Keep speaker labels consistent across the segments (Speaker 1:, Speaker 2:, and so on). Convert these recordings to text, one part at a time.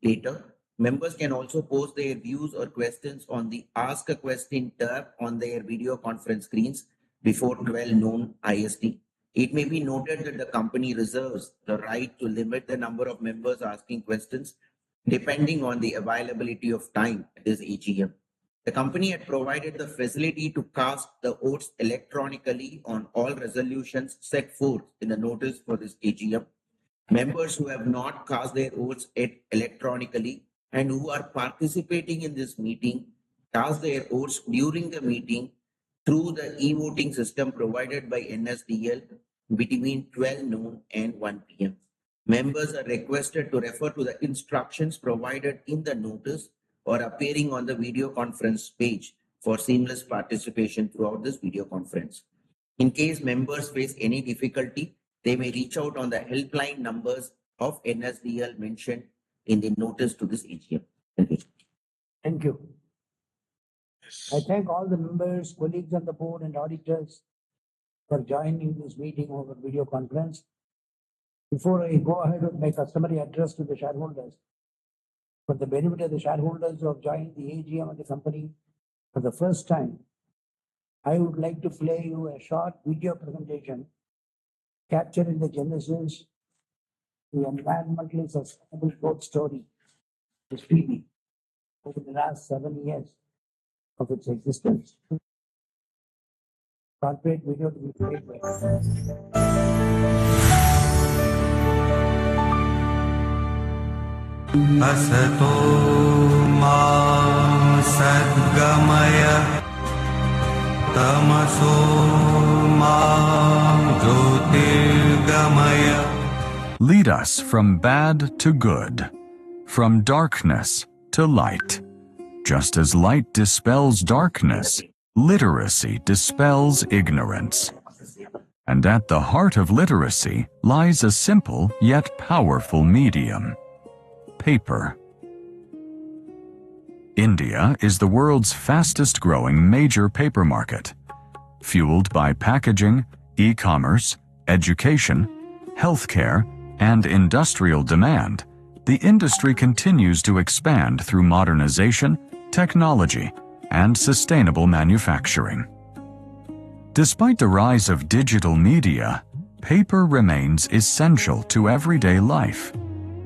Speaker 1: later. Members can also post their views or questions on the Ask a Question tab on their video conference screens before 12 noon IST. It may be noted that the company reserves the right to limit the number of members asking questions depending on the availability of time at this AGM. The company had provided the facility to cast the votes electronically on all resolutions set forth in the notice for this AGM. Members who have not cast their votes electronically and who are participating in this meeting cast their votes during the meeting through the e-voting system provided by NSDL between 12 noon and 1 p.m. Members are requested to refer to the instructions provided in the notice or appearing on the video conference page for seamless participation throughout this video conference. In case members face any difficulty, they may reach out on the helpline numbers of NSDL mentioned in the notice to this AGM. Thank you.
Speaker 2: Thank you. I thank all the members, colleagues on the board and auditors for joining this meeting over video conference. Before I go ahead with my customary address to the shareholders, for the benefit of the shareholders who have joined the AGM of the company for the first time, I would like to play you a short video presentation capturing the genesis, the environmentally sustainable growth story, SPB, over the last 7 years of its existence. Corporate video to be played by.
Speaker 3: Asato ma sadgamaya tamaso ma jyotirgamaya.
Speaker 4: Lead us from bad to good, from darkness to light. Just as light dispels darkness, literacy dispels ignorance. And at the heart of literacy lies a simple yet powerful medium: paper. India is the world's fastest-growing major paper market. Fueled by packaging, e-commerce, education, healthcare, and industrial demand, the industry continues to expand through modernization, technology, and sustainable manufacturing. Despite the rise of digital media, paper remains essential to everyday life.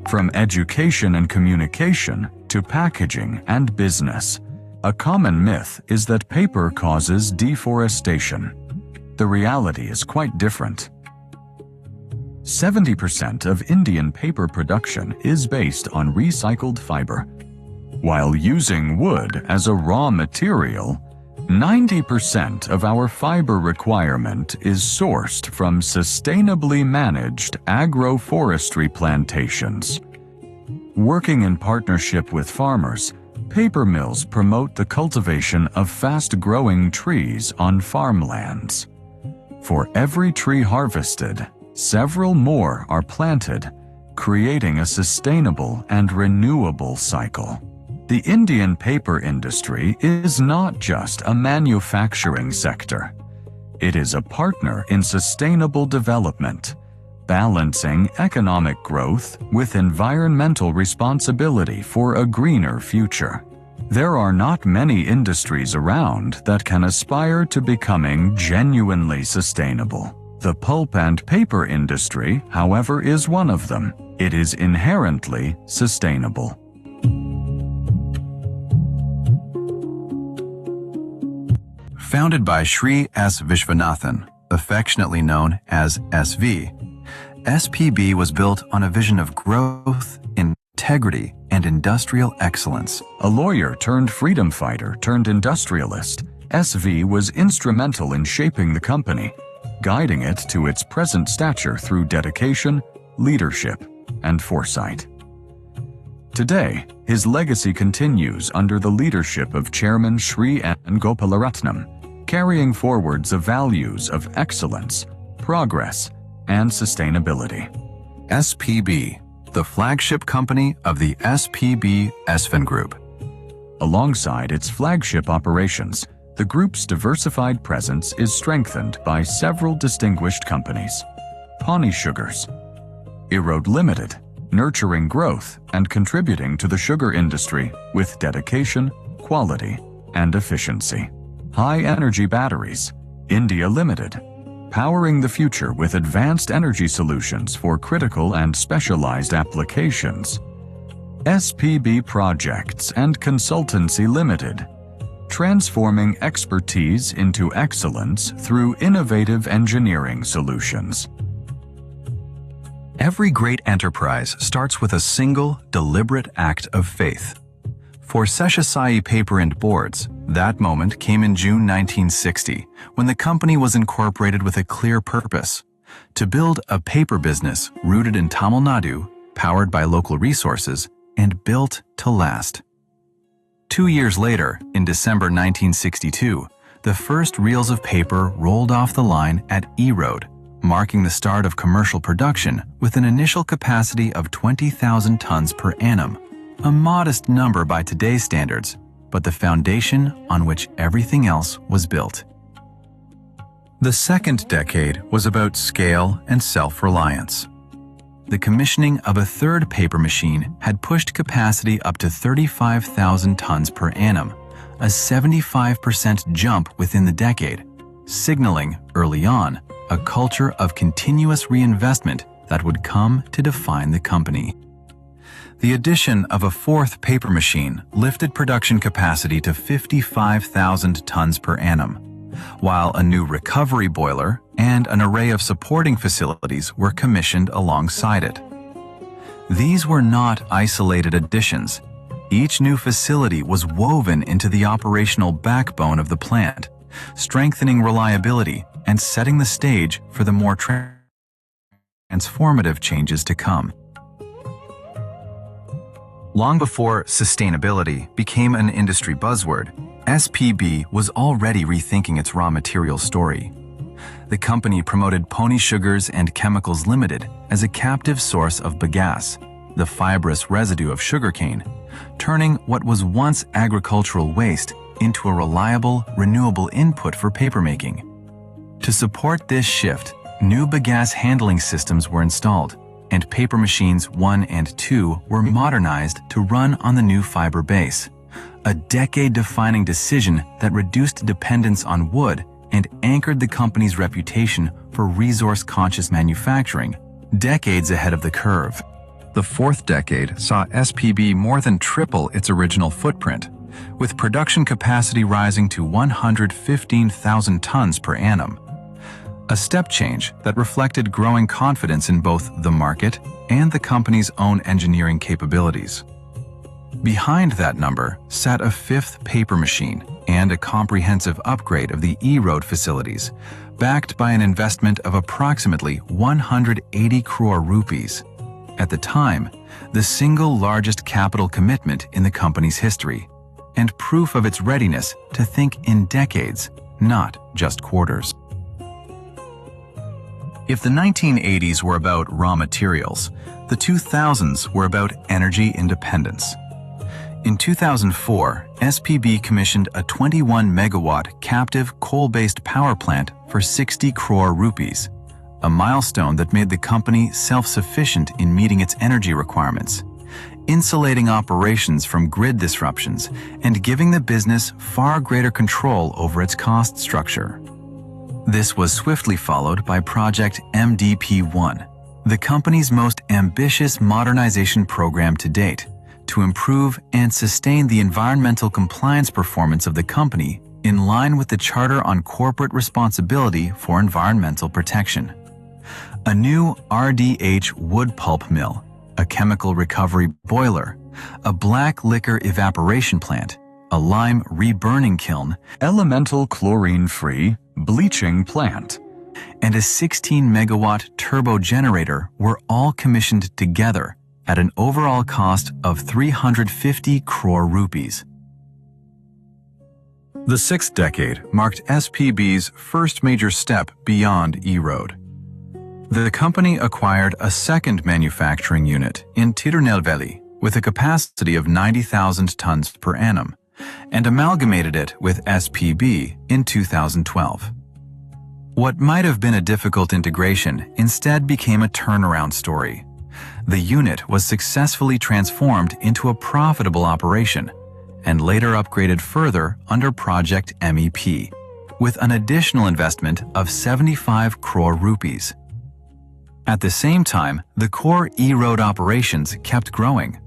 Speaker 4: From education and communication to packaging and business, a common myth is that paper causes deforestation. The reality is quite different. 70% of Indian paper production is based on recycled fiber. While using wood as a raw material, 90% of our fiber requirement is sourced from sustainably managed agroforestry plantations. Working in partnership with farmers, paper mills promote the cultivation of fast-growing trees on farmlands. For every tree harvested, several more are planted, creating a sustainable and renewable cycle. The Indian paper industry is not just a manufacturing sector. It is a partner in sustainable development, balancing economic growth with environmental responsibility for a greener future. There are not many industries around that can aspire to becoming genuinely sustainable. The pulp and paper industry, however, is one of them. It is inherently sustainable.
Speaker 5: Founded by Sri S. Vishwanathan, affectionately known as SV, SPB was built on a vision of growth, integrity, and industrial excellence.
Speaker 4: A lawyer turned freedom fighter turned industrialist, SV was instrumental in shaping the company, guiding it to its present stature through dedication, leadership, and foresight. Today, his legacy continues under the leadership of Chairman Sri N. Gopalaratnam, carrying forward the values of excellence, progress, and sustainability.
Speaker 5: SPB, the flagship company of the SPB Esfin Group.
Speaker 4: Alongside its flagship operations, the group's diversified presence is strengthened by several distinguished companies: Pawnee Sugars, Erode Limited, nurturing growth and contributing to the sugar industry with dedication, quality, and efficiency. High Energy Batteries, India Limited, powering the future with advanced energy solutions for critical and specialized applications. SPB Projects and Consultancy Limited, transforming expertise into excellence through innovative engineering solutions.
Speaker 5: Every great enterprise starts with a single, deliberate act of faith. For Seshasayee Paper and Boards, that moment came in June 1960, when the company was incorporated with a clear purpose: to build a paper business rooted in Tamil Nadu, powered by local resources, and built to last. 2 years later, in December 1962, the first reels of paper rolled off the line at E-Road, marking the start of commercial production with an initial capacity of 20,000 tons per annum, a modest number by today's standards, but the foundation on which everything else was built. The second decade was about scale and self-reliance. The commissioning of a third paper machine had pushed capacity up to 35,000 tons per annum, a 75% jump within the decade, signaling, early on, a culture of continuous reinvestment that would come to define the company. The addition of a fourth paper machine lifted production capacity to 55,000 tons per annum, while a new recovery boiler and an array of supporting facilities were commissioned alongside it. These were not isolated additions. Each new facility was woven into the operational backbone of the plant, strengthening reliability and setting the stage for the more transformative changes to come. Long before sustainability became an industry buzzword, SPB was already rethinking its raw material story. The company promoted Pony Sugars and Chemicals Limited as a captive source of bagasse, the fibrous residue of sugarcane, turning what was once agricultural waste into a reliable, renewable input for papermaking. To support this shift, new bagasse handling systems were installed, and paper machines 1 and 2 were modernized to run on the new fiber base, a decade-defining decision that reduced dependence on wood and anchored the company's reputation for resource-conscious manufacturing, decades ahead of the curve. The fourth decade saw SPB more than triple its original footprint, with production capacity rising to 115,000 tons per annum. A step change that reflected growing confidence in both the market and the company's own engineering capabilities. Behind that number sat a fifth paper machine and a comprehensive upgrade of the E-Road facilities, backed by an investment of approximately 180 crore rupees. At the time, the single largest capital commitment in the company's history, and proof of its readiness to think in decades, not just quarters. If the 1980s were about raw materials, the 2000s were about energy independence. In 2004, SPB commissioned a 21-megawatt captive coal-based power plant for 60 crore rupees, a milestone that made the company self-sufficient in meeting its energy requirements, insulating operations from grid disruptions and giving the business far greater control over its cost structure. This was swiftly followed by Project MDP-1, the company's most ambitious modernization program to date, to improve and sustain the environmental compliance performance of the company in line with the Charter on Corporate Responsibility for Environmental Protection. A new RDH wood pulp mill, a chemical recovery boiler, a black liquor evaporation plant, a lime reburning kiln,
Speaker 4: Elemental chlorine-free bleaching plant,
Speaker 5: and a 16-megawatt turbo generator were all commissioned together at an overall cost of 350 crore rupees. The sixth decade marked SPB's first major step beyond E-Road. The company acquired a second manufacturing unit in Tirunelveli with a capacity of 90,000 tons per annum, and amalgamated it with SPB in 2012. What might have been a difficult integration instead became a turnaround story. The unit was successfully transformed into a profitable operation and later upgraded further under Project MEP, with an additional investment of 75 crore rupees. At the same time, the core E-Road operations kept growing.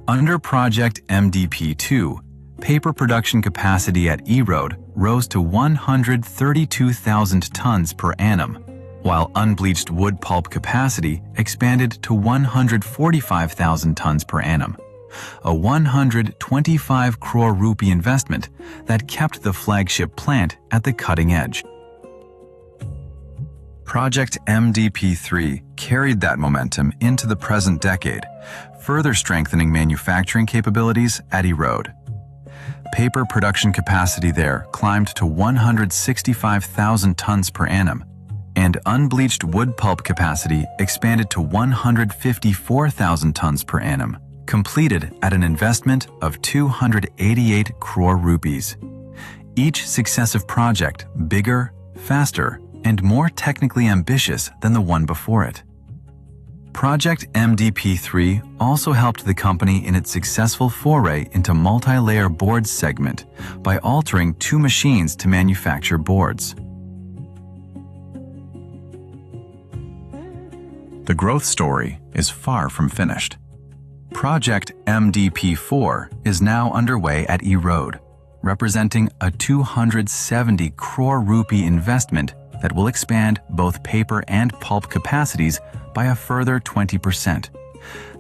Speaker 5: Under Project MDP2, paper production capacity at E-Road rose to 132,000 tons per annum, while unbleached wood pulp capacity expanded to 145,000 tons per annum, a 125 crore rupee investment that kept the flagship plant at the cutting edge. Project MDP3 carried that momentum into the present decade, further strengthening manufacturing capabilities at E-Road. Paper production capacity there climbed to 165,000 tons per annum, and unbleached wood pulp capacity expanded to 154,000 tons per annum, completed at an investment of 288 crore rupees. Each successive project bigger, faster, and more technically ambitious than the one before it. Project MDP3 also helped the company in its successful foray into multi-layer boards segment by altering 2 machines to manufacture boards. The growth story is far from finished. Project MDP4 is now underway at E-Road, representing a 270 crore rupee investment that will expand both paper and pulp capacities by a further 20%.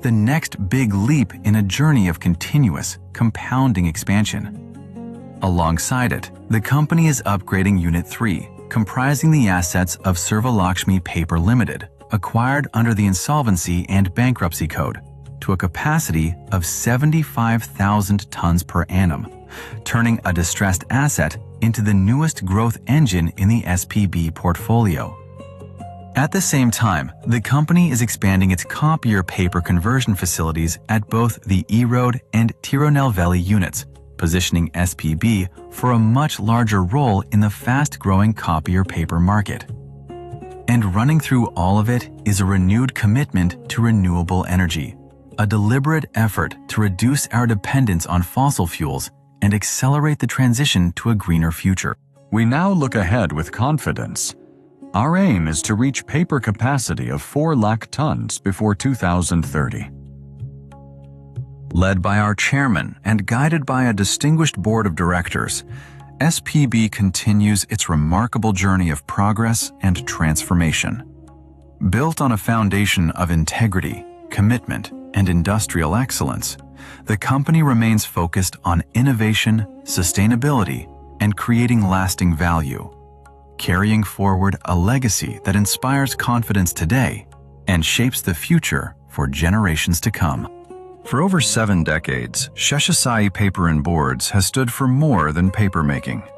Speaker 5: The next big leap in a journey of continuous, compounding expansion. Alongside it, the company is upgrading Unit 3, comprising the assets of Sarvalakshmi Paper Limited, acquired under the Insolvency and Bankruptcy Code, to a capacity of 75,000 tons per annum, turning a distressed asset into the newest growth engine in the SPB portfolio. At the same time, the company is expanding its copier paper conversion facilities at both the E-Road and Tirunelveli units, positioning SPB for a much larger role in the fast-growing copier paper market. And running through all of it is a renewed commitment to renewable energy, a deliberate effort to reduce our dependence on fossil fuels and accelerate the transition to a greener future.
Speaker 4: We now look ahead with confidence. Our aim is to reach paper capacity of 4 lakh tons before 2030.
Speaker 5: Led by our chairman and guided by a distinguished board of directors, SPB continues its remarkable journey of progress and transformation. Built on a foundation of integrity, commitment, and industrial excellence, the company remains focused on innovation, sustainability, and creating lasting value, carrying forward a legacy that inspires confidence today and shapes the future for generations to come. For over 7 decades, Seshasayee Paper and Boards has stood for more than papermaking.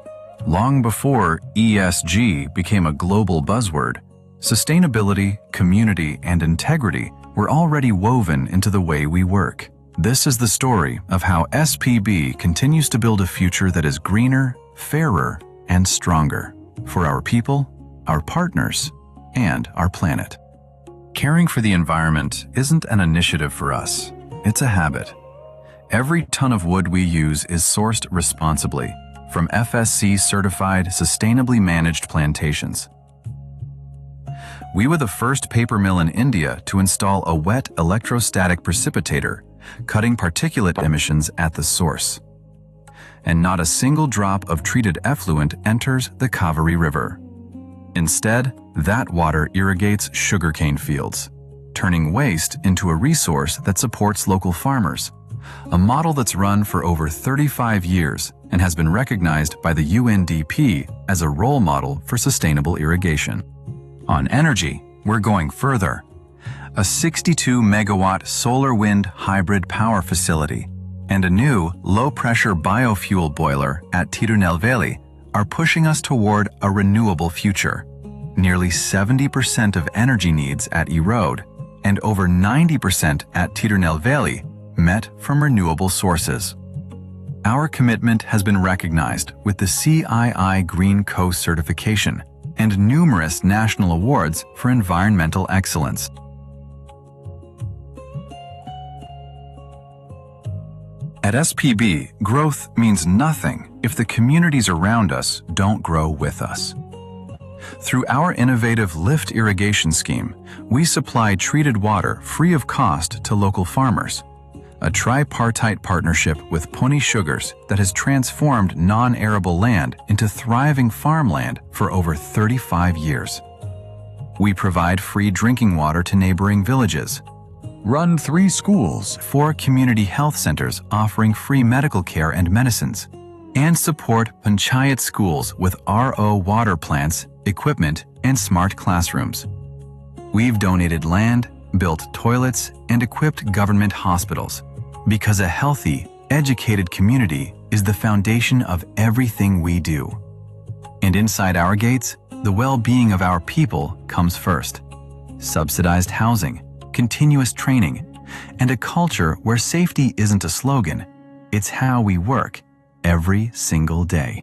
Speaker 5: Long before ESG became a global buzzword, sustainability, community, and integrity were already woven into the way we work. This is the story of how SPB continues to build a future that is greener, fairer, and stronger for our people, our partners, and our planet. Caring for the environment isn't an initiative for us, it's a habit. Every ton of wood we use is sourced responsibly from FSC-certified, sustainably managed plantations. We were the first paper mill in India to install a wet electrostatic precipitator, cutting particulate emissions at the source. And not a single drop of treated effluent enters the Kaveri River. Instead, that water irrigates sugarcane fields, turning waste into a resource that supports local farmers, a model that's run for over 35 years and has been recognized by the UNDP as a role model for sustainable irrigation. On energy, we're going further. A 62-megawatt solar-wind hybrid power facility and a new low-pressure biofuel boiler at Tirunelveli are pushing us toward a renewable future. Nearly 70% of energy needs at E-Road and over 90% at Tirunelveli met from renewable sources. Our commitment has been recognized with the CII Green Coast certification and numerous national awards for environmental excellence. At SPB, growth means nothing if the communities around us don't grow with us. Through our innovative lift irrigation scheme, we supply treated water free of cost to local farmers. A tripartite partnership with Pony Sugars that has transformed non-arable land into thriving farmland for over 35 years. We provide free drinking water to neighboring villages,
Speaker 4: Run 3 schools,
Speaker 5: 4 community health centers offering free medical care and medicines, and support panchayat schools with RO water plants, equipment, and smart classrooms. We've donated land, built toilets, and equipped government hospitals because a healthy, educated community is the foundation of everything we do. And inside our gates, the well-being of our people comes first. Subsidized housing, continuous training, and a culture where safety isn't a slogan, it's how we work every single day.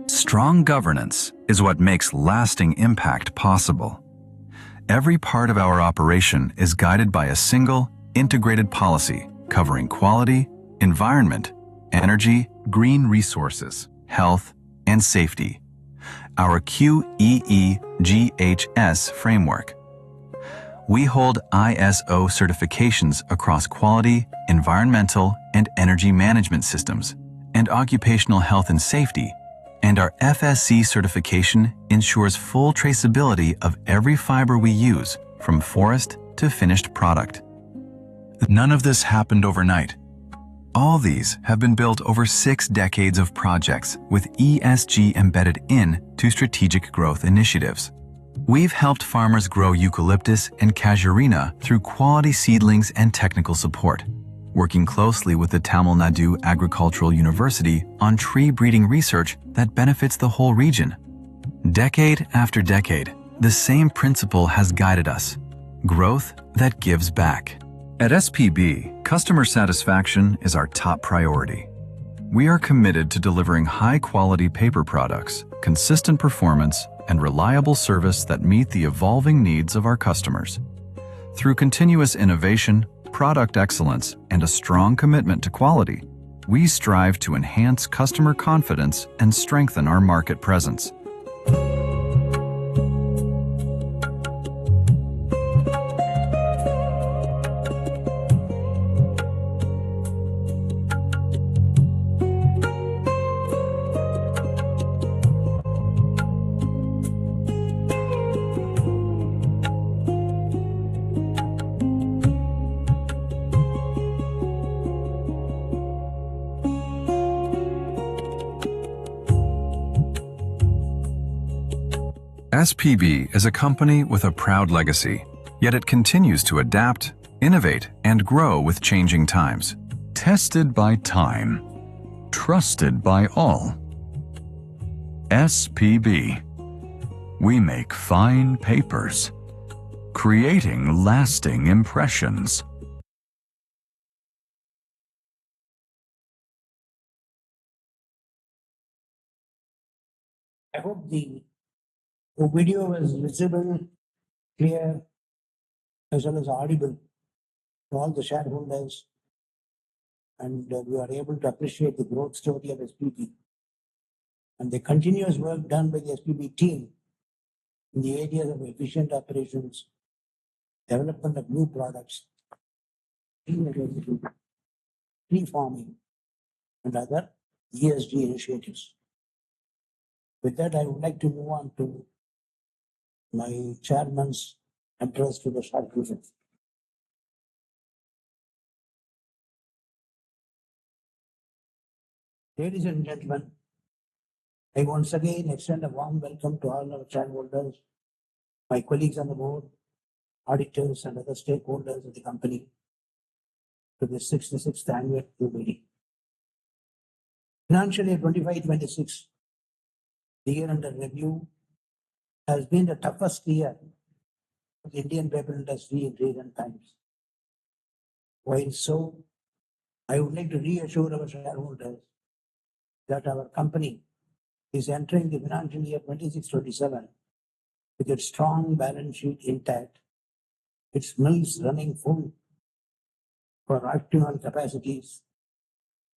Speaker 5: Strong governance is what makes lasting impact possible. Every part of our operation is guided by a single, integrated policy covering quality, environment, energy, green resources, health, and safety. Our QEEGHS framework. We hold ISO certifications across quality, environmental, and energy management systems, and occupational health and safety, and our FSC certification ensures full traceability of every fiber we use, from forest to finished product. None of this happened overnight. All these have been built over 6 decades of projects with ESG embedded into strategic growth initiatives. We've helped farmers grow eucalyptus and casuarina through quality seedlings and technical support, working closely with the Tamil Nadu Agricultural University on tree breeding research that benefits the whole region. Decade after decade, the same principle has guided us: growth that gives back. At SPB, customer satisfaction is our top priority. We are committed to delivering high-quality paper products, consistent performance, and reliable service that meet the evolving needs of our customers. Through continuous innovation, product excellence, and a strong commitment to quality, we strive to enhance customer confidence and strengthen our market presence. SPB is a company with a proud legacy, yet it continues to adapt, innovate, and grow with changing times.
Speaker 4: tested by time, trusted by all. SPB. We make fine papers, creating lasting impressions.
Speaker 2: I hope the video is visible, clear, as well as audible to all the shareholders, and we are able to appreciate the growth story of SPB and the continuous work done by the SPB team in the areas of efficient operations, development of new products, tree farming, and other ESG initiatives. With that, I would like to move on to my chairman's address to the shareholders. Ladies and gentlemen, I once again extend a warm welcome to all our shareholders, my colleagues on the board, auditors, and other stakeholders of the company to the 66th annual meeting. Financial year 25-26, the year under review, has been the toughest year for the Indian paper industry in recent times. While so, I would like to reassure our shareholders that our company is entering the financial year 26-27 with its strong balance sheet intact, its mills running full, for acting on capacities,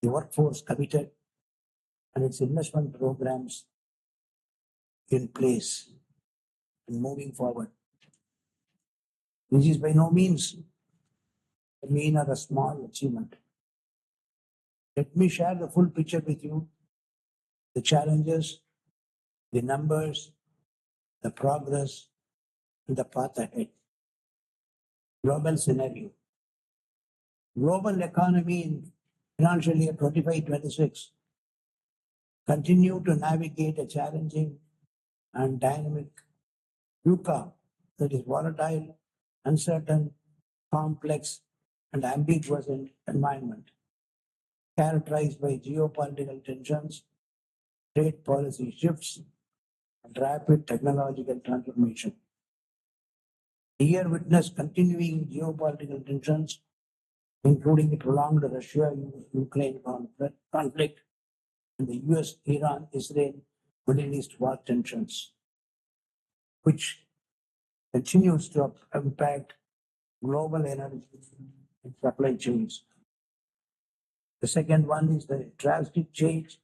Speaker 2: the workforce committed, and its investment programs in place and moving forward. This is by no means a mean or a small achievement. Let me share the full picture with you, the challenges, the numbers, the progress, and the path ahead. Global scenario. Global economy in financial year 25-26 continue to navigate a challenging and dynamic VUCA, that is volatile, uncertain, complex, and ambiguous environment, characterized by geopolitical tensions, trade policy shifts, and rapid technological transformation. The year witnessed continuing geopolitical tensions, including the prolonged Russia-Ukraine conflict and the US, Iran, Israel, Middle East war tensions, which continues to impact global energy and supply chains. The second one is the drastic change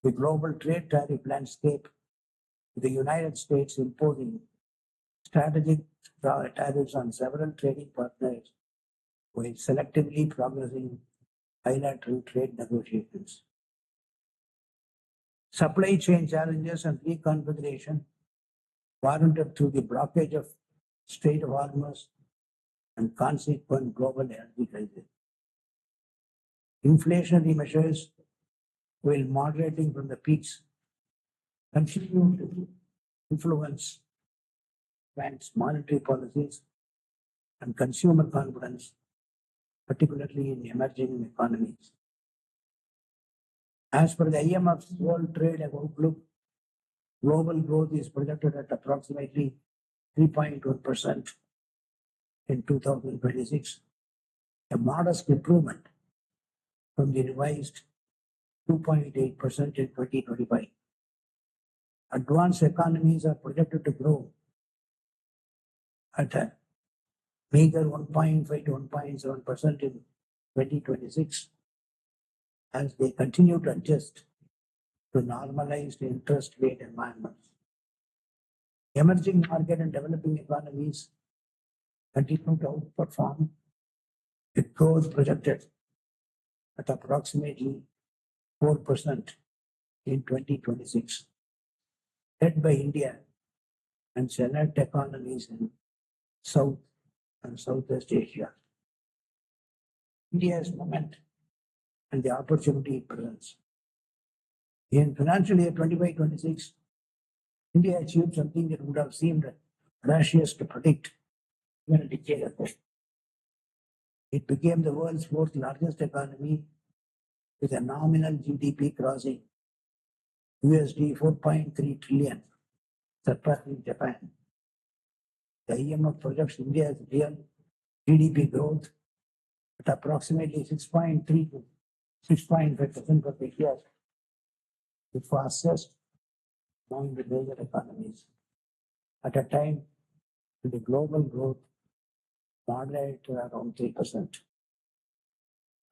Speaker 2: the global trade tariff landscape, with the United States imposing strategic tariffs on several trading partners while selectively progressing bilateral trade negotiations. Supply chain challenges and reconfiguration warranted through the blockage of Strait of Hormuz and consequent global energy crisis. Inflationary measures, while moderating from the peaks, continue to influence banks' monetary policies and consumer confidence, particularly in emerging economies. As per the IMF's World Trade Outlook, global growth is projected at approximately 3.1% in 2026, a modest improvement from the revised 2.8% in 2025. Advanced economies are projected to grow at a meager 1.5 to 1.7% in 2026 as they continue to adjust to normalized interest rate environments. Emerging market and developing economies continue to outperform, with growth projected at approximately 4% in 2026, led by India and select economies in South and Southeast Asia. India's moment and the opportunity it presents. In financial year 25-26, India achieved something that would have seemed audacious to predict even a decade ago. It became the world's fourth largest economy, with a nominal GDP crossing USD 4.3 trillion, surpassing Japan. The IMF projects India's real GDP growth at approximately 6.3 to 6.5% for the year, the fastest among the major economies, at a time when the global growth moderated to around 3%.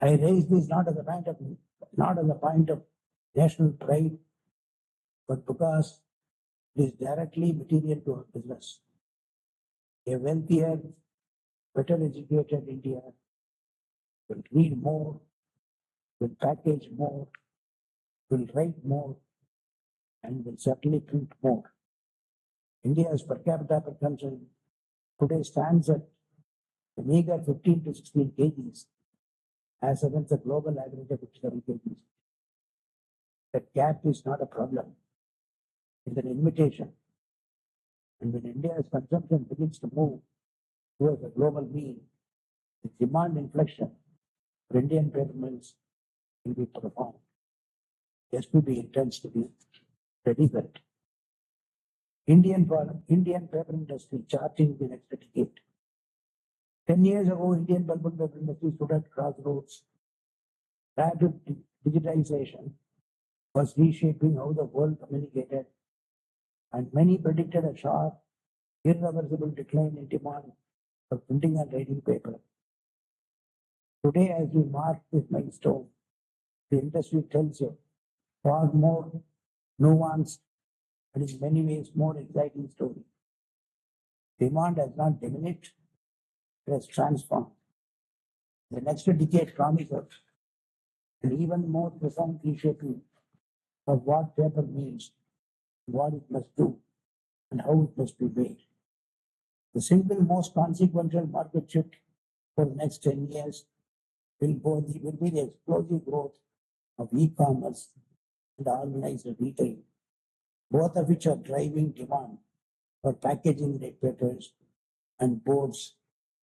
Speaker 2: I raise this not as a point of national pride, but because it is directly material to our business. A wealthier, better educated India will read more, will package more, will write more, and will certainly print more. India's per capita consumption today stands at a meager 15 to 16 kgs, as against the global average of 57 kgs. That gap is not a problem, it's an invitation. And when India's consumption begins to move towards a global mean, the demand inflection for Indian paper mills will be profound. SPB intends to be ready for it. Indian paper industry charting the next decade. 10 years ago, Indian pulp and paper industry stood at crossroads. Rapid digitization was reshaping how the world communicated, and many predicted a sharp, irreversible decline in demand for printing and writing paper. Today, as we mark this milestone, the industry tells you far more nuanced and in many ways more exciting story. Demand has not diminished, it has transformed. The next decade promises an even more profound reshaping of what paper means, what it must do, and how it must be made. The single most consequential market shift for the next 10 years will be the explosive growth of e-commerce and organized retail, both of which are driving demand for packaging grade papers and boards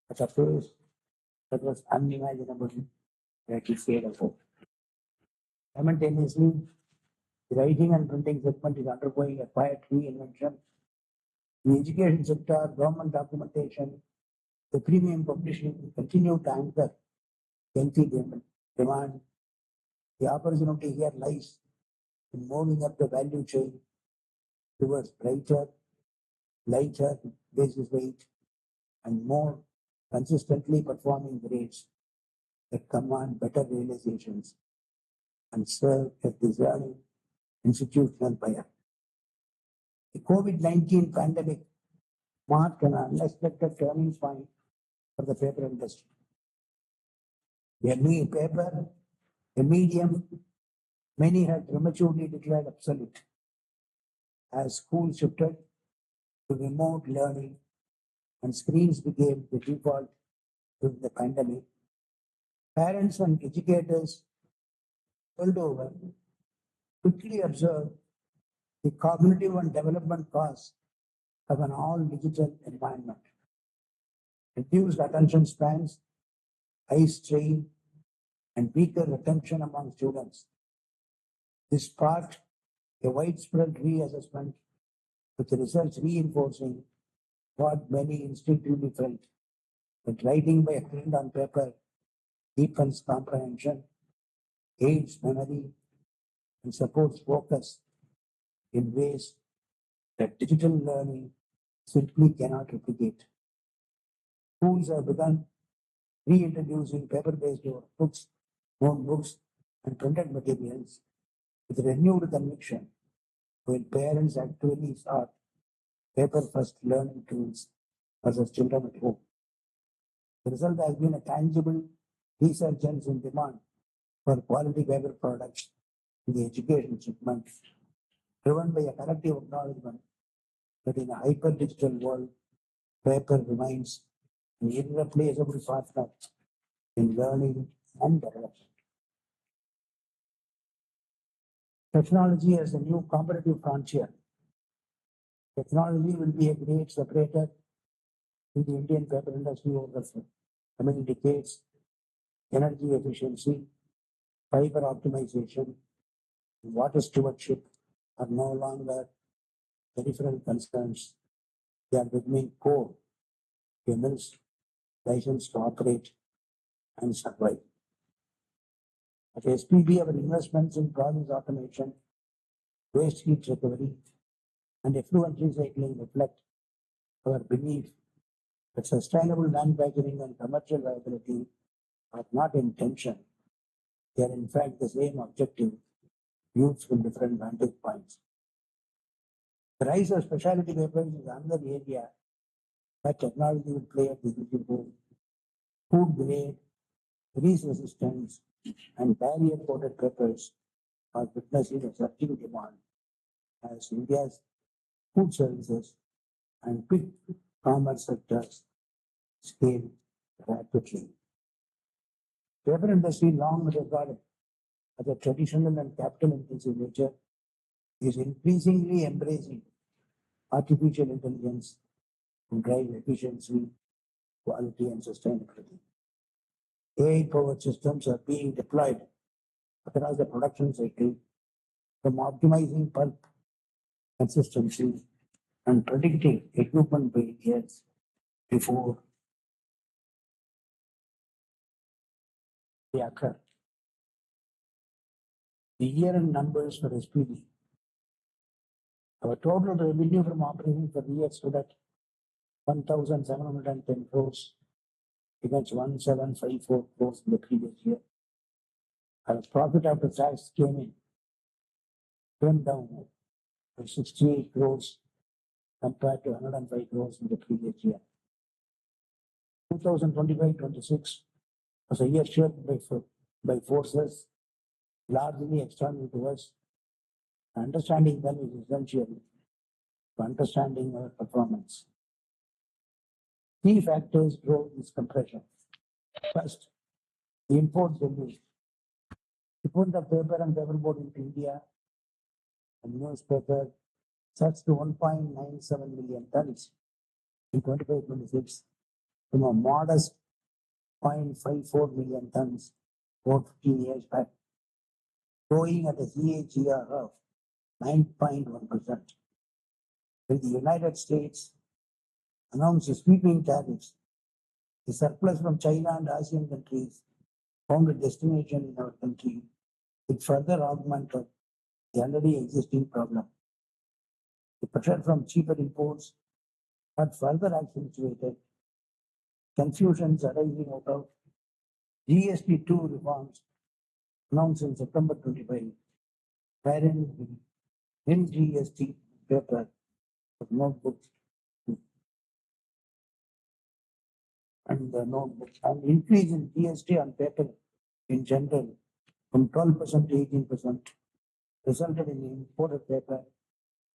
Speaker 2: at a pace that was unimaginable a decade ago. Simultaneously, the writing and printing segment is undergoing a quiet reinvention. The education sector, government documentation, the premium publishing continue to anchor healthy demand. The opportunity here lies in moving up the value chain towards brighter, lighter basis weight, and more consistently performing grades that command better realizations and serve as discerning institutional buyer. The COVID-19 pandemic marked an unexpected turning point for the paper industry. A medium many had prematurely declared obsolete. As schools shifted to remote learning and screens became the default during the pandemic, parents and educators world over quickly observed the cognitive and development costs of an all digital environment. Reduced attention spans, eye strain, and weaker retention among students. This sparked a widespread reassessment, with the results reinforcing what many instinctively felt, that writing by hand on paper deepens comprehension, aids memory, and supports focus in ways that digital learning simply cannot replicate. Schools have begun reintroducing paper-based books, notebooks, and printed materials with renewed conviction, while parents actually sought paper-first learning tools for their children at home. The result has been a tangible resurgence in demand for quality paper products in the education segment, driven by a collective acknowledgement that in a hyper-digital world, paper remains an irreplaceable partner in learning and development. Technology as a new competitive frontier. Technology will be a great separator in the Indian paper industry over the coming decades. Energy efficiency, fiber optimization, and water stewardship are no longer peripheral concerns. They are becoming core to a mill's license to operate and survive. At SPB, our investments in process automation, waste heat recovery, and effluent recycling reflect our belief that sustainable manufacturing and commercial viability are not in tension. They are in fact the same objective, viewed from different vantage points. The rise of specialty papers is another area that technology will play a decisive role. Food grade, grease resistance, and barrier coated papers are witnessing a surging demand as India's food services and quick commerce sectors scale rapidly. Paper industry, long regarded as a traditional and capital intensive nature, is increasingly embracing artificial intelligence to drive efficiency, quality, and sustainability. AI-powered systems are being deployed across the production cycle, from optimizing pulp consistency and predicting equipment failures before they occur. The year-end numbers for SPB. Our total revenue from operations for the year stood at 1,710 crores, against 1,754 crores in the previous year. Our profit after tax came down by 68 crores compared to 105 crores in the previous year. 2025-26 was a year shaped by forces largely external to us. Understanding them is essential to understanding our performance. Key factors drove this compression. First, the import duty. Import of paper and paperboard into India and newspaper surged to 1.97 million tons in 25-26 from a modest 0.54 million tons about 15 years back, growing at a CAGR of 9.1%. When the United States announced sweeping tariffs, the surplus from China and ASEAN countries found a destination in our country, which further augmented the already existing problem. The pressure from cheaper imports had further accentuated confusions arising out of GST2 reforms announced in September 25, wherein the GST paper of notebooks and the notebooks and increase in GST on paper in general from 12% to 18% resulted in imported paper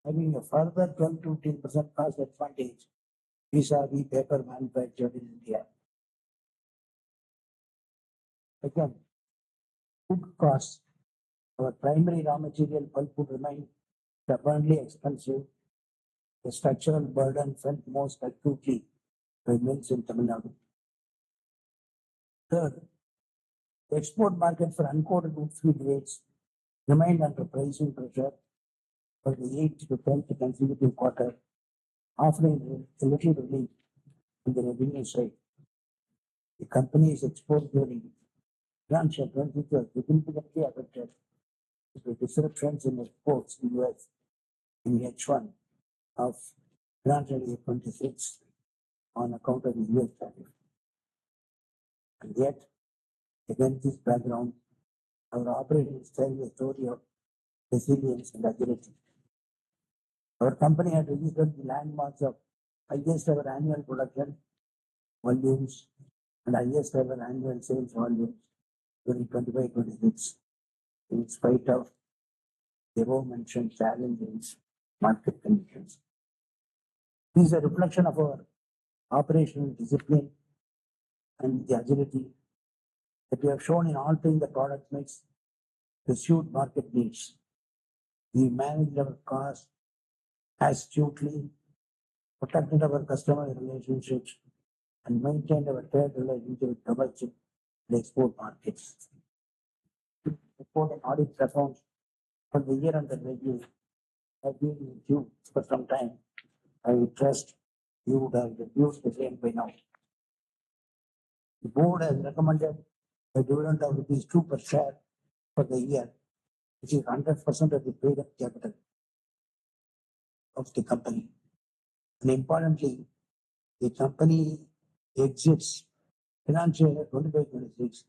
Speaker 2: having a further 12 to 15% cost advantage vis-a-vis paper manufactured in India. Again, food costs, our primary raw material pulp would remain stubbornly expensive. The structural burden felt most acutely by mills in Tamil Nadu. Third, the export market for uncoated wood-free grades remained under pricing pressure for the 8th to 10th consecutive quarter, offering a little relief on the revenue side. The company's export during financial 22 was significantly affected by disruptions in exports to US in H1 of financial year 26 on account of the US tariff. And yet, against this background, our operations tell a story of resilience and agility. Our company had registered the landmarks of highest ever annual production volumes and highest ever annual sales volumes during 25-26, in spite of the above-mentioned challenging market conditions. This is a reflection of our operational discipline and the agility that we have shown in altering the product mix to suit market needs. We managed our costs astutely, protected our customer relationships, and maintained our trade relationship with domestic and export markets. Report and audit accounts for the year under review have been with you for some time. I trust you would have reviewed the same by now. The board has recommended a dividend of ₹2 per share for the year, which is 100% of the paid up capital of the company. And importantly, the company exits financial year 25-26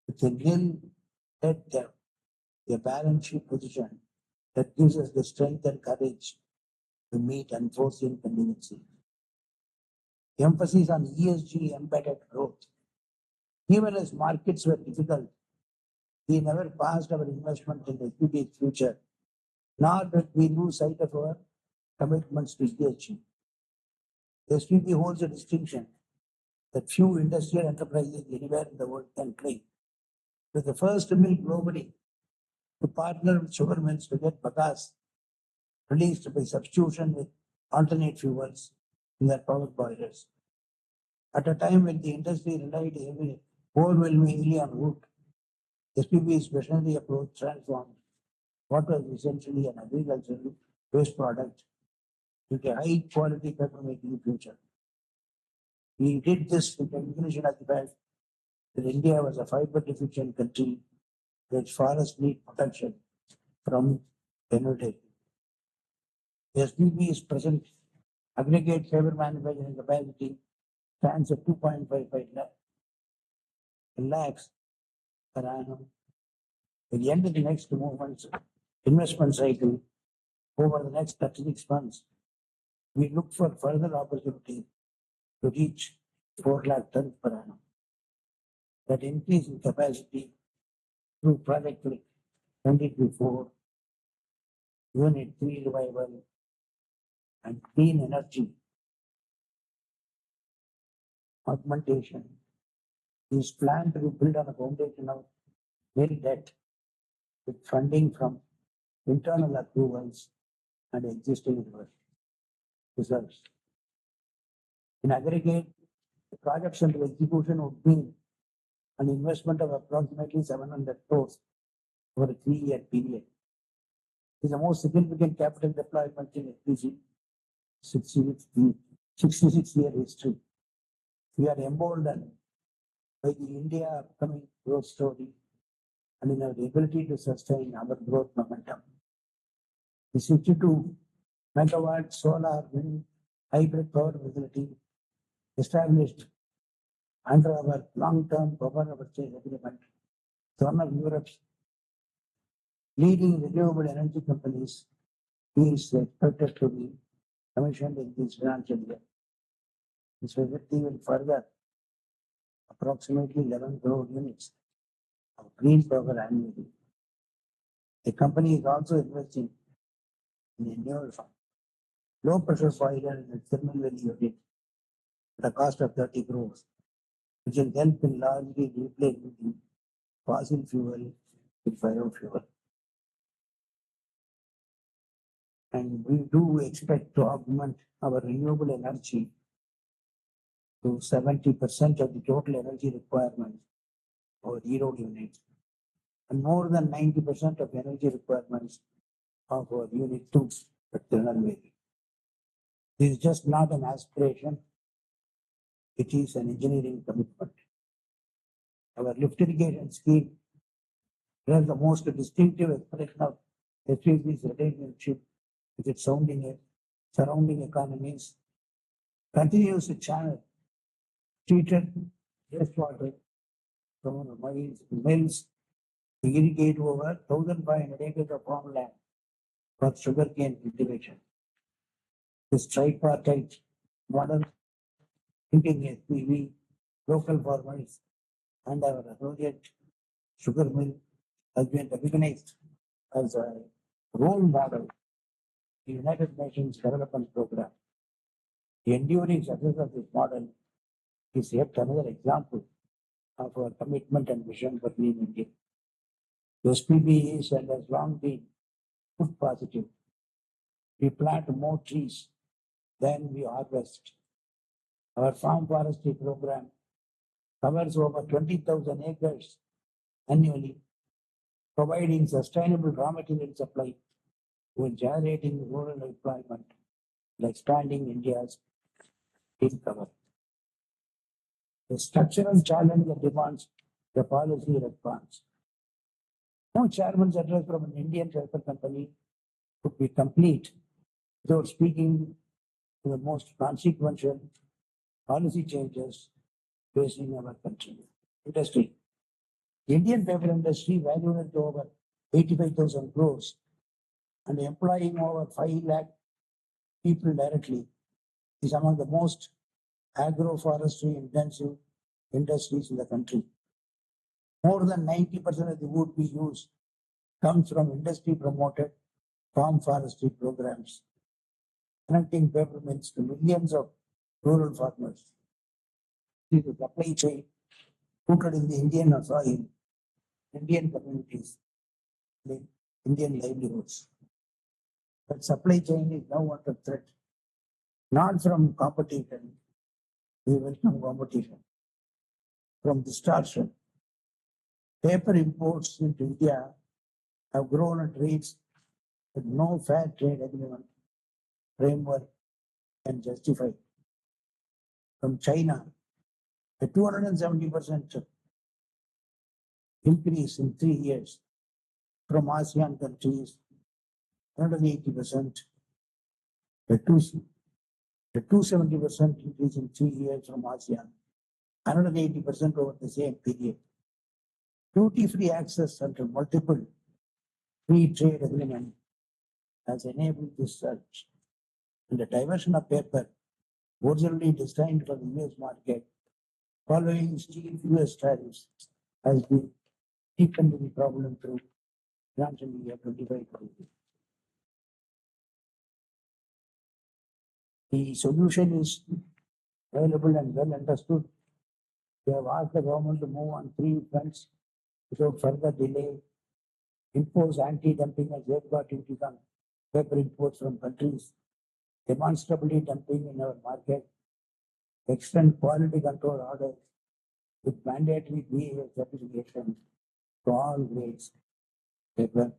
Speaker 2: with a nil net debt, a balance sheet position that gives us the strength and courage to meet unforeseen contingencies. The emphasis on ESG embedded growth. Even as markets were difficult, we never passed our investment in SPB's future, nor did we lose sight of our commitments to ESG. SPB holds a distinction that few industrial enterprises anywhere in the world can claim. We're the first mill globally to partner with sugar mills to get bagasse released by substitution with alternate fuels in their power boilers. At a time when the industry relied overwhelmingly on wood, SPB's visionary approach transformed what was essentially an agricultural waste product into a high quality paper making future. We did this with recognition of the fact that India was a fiber deficient country which forests need protection from denudation. SPB's present aggregate fiber manufacturing capacity stands at 2.55 lakhs per annum. At the end of the next investment cycle, over the next 36 months, we look for further opportunity to reach 4 lakh tons per annum. That increase in capacity through Project 2024, Unit 3 revival, and clean energy augmentation is planned to be built on a foundation of nil debt with funding from internal approvals and existing reserves. In aggregate, the projects under execution would mean an investment of approximately 700 crores over a 3-year period. It is the most significant capital deployment in HPC 66-year history. We are emboldened by the India upcoming growth story and in our ability to sustain our growth momentum. The 62 megawatt solar wind hybrid power facility established under our long-term power purchase agreement with one of Europe's leading renewable energy companies is expected to be commissioned in this financial year. This facility will further approximately 11 crore units of green power annually. The company is also investing in a new low pressure boiler in its Tirunelveli unit at a cost of 30 crores, which will help in largely replacing the fossil fuel with biofuel. And we do expect to augment our renewable energy to 70% of the total energy requirements of zero units and more than 90% of energy requirements of our Unit 2 at Tirunelveli. This is just not an aspiration, it is an engineering commitment. Our lift irrigation scheme has the most distinctive expression of HPC's relationship with its surrounding economies, continues to channel treated wastewater from our mills to irrigate over 1,500 acres of farmland for sugarcane cultivation. This tripartite model, thinking SPV, local farmers, and our associate sugar mill has been recognized as a role model in the United Nations Development Program. The enduring success of this model is yet another example of our commitment and vision for Green India. The SPB is and has long been food positive. We plant more trees than we harvest. Our farm forestry program covers over 20,000 acres annually, providing sustainable raw material supply while generating rural employment and expanding India's green cover. The structural challenge that demands the policy response. No chairman's address from an Indian paper company could be complete without speaking to the most consequential policy changes facing our country. Industry. The Indian paper industry, valued at over 85,000 crores and employing over 5 lakh people directly, is among the most agroforestry intensive industries in the country. More than 90% of the wood we use comes from industry promoted farm forestry programs, connecting paper mills to millions of rural farmers. The supply chain rooted in the Indian soil, Indian communities, the Indian livelihoods. That supply chain is now under threat, not from competition, we welcome competition, from distortion. Paper imports into India have grown at rates that no fair trade agreement framework can justify. From China, a 270% increase in 3 years. From ASEAN countries, 180%. A 270% increase in 3 years from ASEAN, 180% over the same period. Duty-free access under multiple free trade agreement has enabled this surge. And the diversion of paper originally designed for the US market following steep US tariffs has been deepened the problem through financial year 25. The solution is available and well understood. We have asked the government to move on three fronts without further delay, impose anti-dumping and safeguard duties on paper imports from countries demonstrably dumping in our market, extend quality control orders with mandatory BAS certification to all grades paper.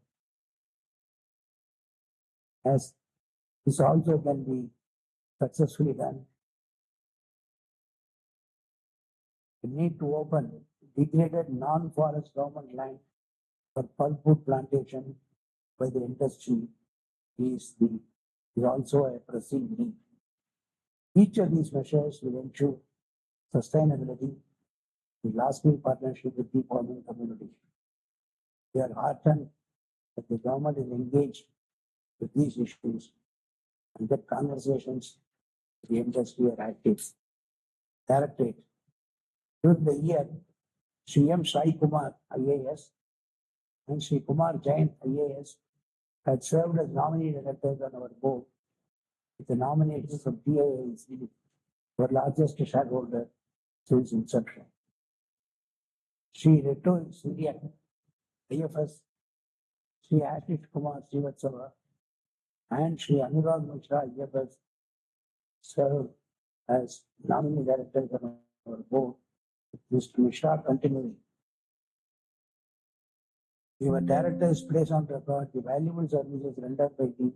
Speaker 2: As this also can be successfully done, we need to open degraded non-forest government land for pulpwood plantation by the industry is also a pressing need. Each of these measures will ensure sustainability in lasting partnership with the farming community. We are heartened that the government is engaged with these issues and that conversations with the industry are active. Directorate. During the year, Sri M. Sai Kumar, IAS, and Sri Kumar Jain, IAS, had served as nominee directors on our board with the nominations of DIIC, our largest shareholder since inception. Sri Reto Surya, IFS, Sri Ashish Kumar Srivatsava, and Sri Anurag Mishra, IFS, served as nominee directors on our board, with Mr. Mishra continuing. Your directors place on record the valuable services rendered by the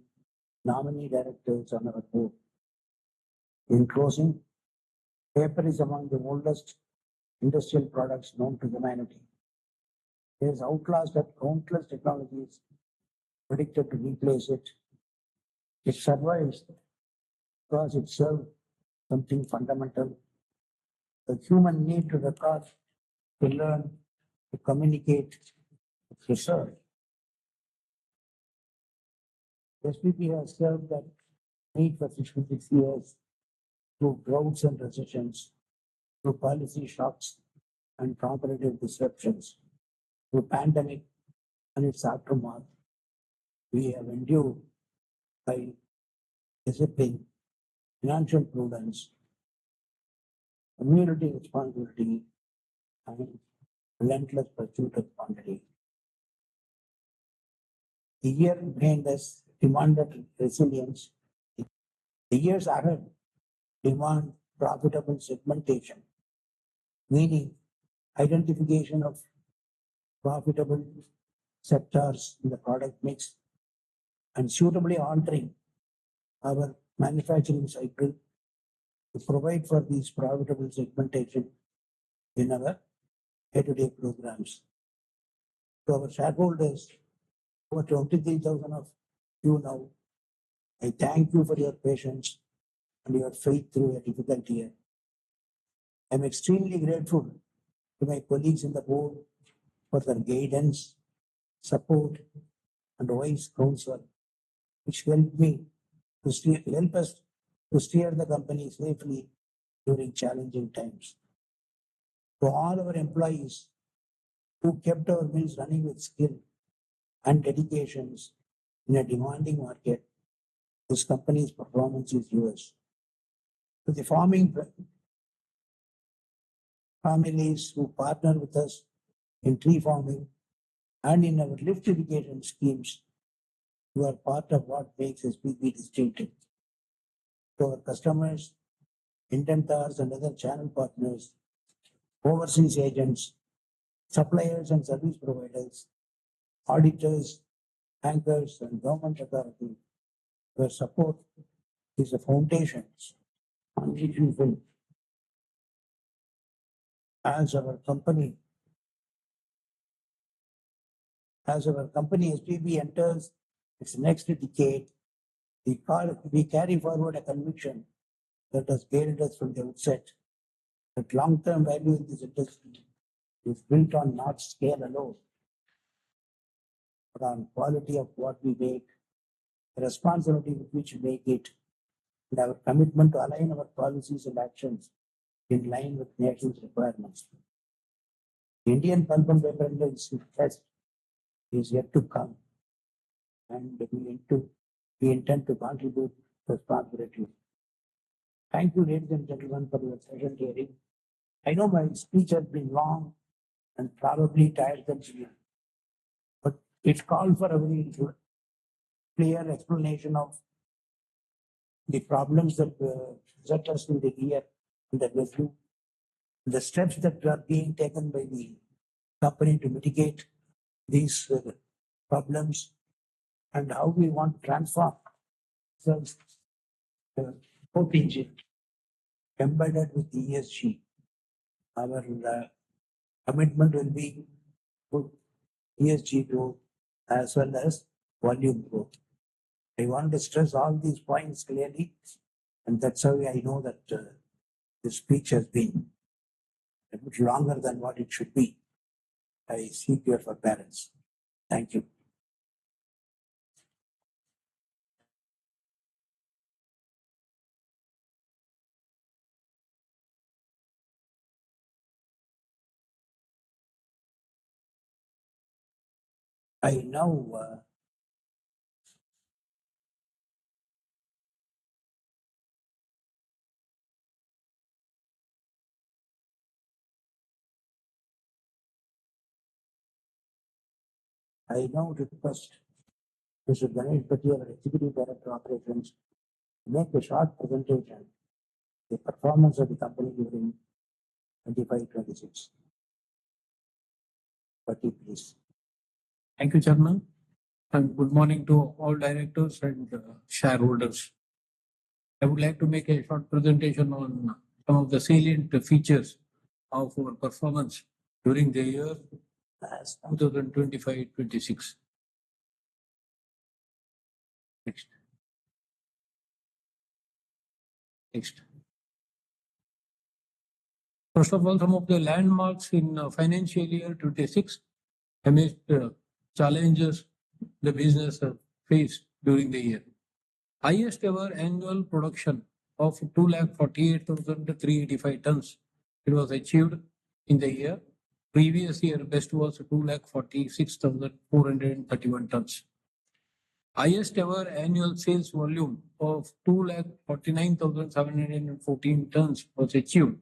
Speaker 2: nominee directors on our board. In closing, paper is among the oldest industrial products known to humanity. It has outlasted countless technologies predicted to replace it. It survives because it serves something fundamental: the human need to record, to learn, to communicate, to research. SPP has served that need for 66 years through droughts and recessions, through policy shocks and competitive disruptions, through pandemic and its aftermath. We have endured by discipline, financial prudence, community responsibility, and relentless pursuit of quantity. The year behind us demanded resilience. The years ahead demand profitable segmentation, meaning identification of profitable sectors in the product mix and suitably altering our manufacturing cycle to provide for these profitable segmentation in our day-to-day programs. To our shareholders, over 23,000 of you now, I thank you for your patience and your faith through a difficult year. I'm extremely grateful to my colleagues in the board for their guidance, support, and wise counsel, which helped me to help us to steer the company safely during challenging times. To all our employees who kept our mills running with skill and dedications in a demanding market, this company's performance is yours. To the farming families who partner with us in tree farming and in our lift irrigation schemes, you are part of what makes SPP distinctive. To our customers, indenters and other channel partners, overseas agents, suppliers and service providers, auditors, bankers, and government authorities, your support is the foundations on which we build. As our company SPB enters its next decade, we carry forward a conviction that has guided us from the outset that long-term value in this industry is built on not scale alone, but on quality of what we make, the responsibility with which we make it, and our commitment to align our policies and actions in line with nation's requirements. The Indian Pulp and Paper Industry test is yet to come, and we intend to contribute responsibility. Thank you, ladies and gentlemen, for your present hearing. I know my speech has been long and probably tiresome to you, but it called for a very clear explanation of the problems that set us in the year under review, the steps that are being taken by the company to mitigate these problems, and how we want to transform ourselves, hope engine embedded with ESG. Our commitment will be good ESG growth as well as volume growth. I want to stress all these points clearly, and that's how I know that the speech has been a bit longer than what it should be. I seek your forbearance. Thank you. I now request Mr. Ganesh Bhatia, our Executive Director Operations, to make a short presentation, the performance of the company during 25-26. Bhatti, please.
Speaker 6: Thank you, Chairman, and good morning to all directors and shareholders. I would like to make a short presentation on some of the salient features of our performance during the year 2025-26. Next. Next. First of all, some of the landmarks in financial year 26 amidst challenges the business faced during the year. Highest ever annual production of 248,385 tons. It was achieved in the year. Previous year best was 246,431 tons. Highest ever annual sales volume of 249,714 tons was achieved.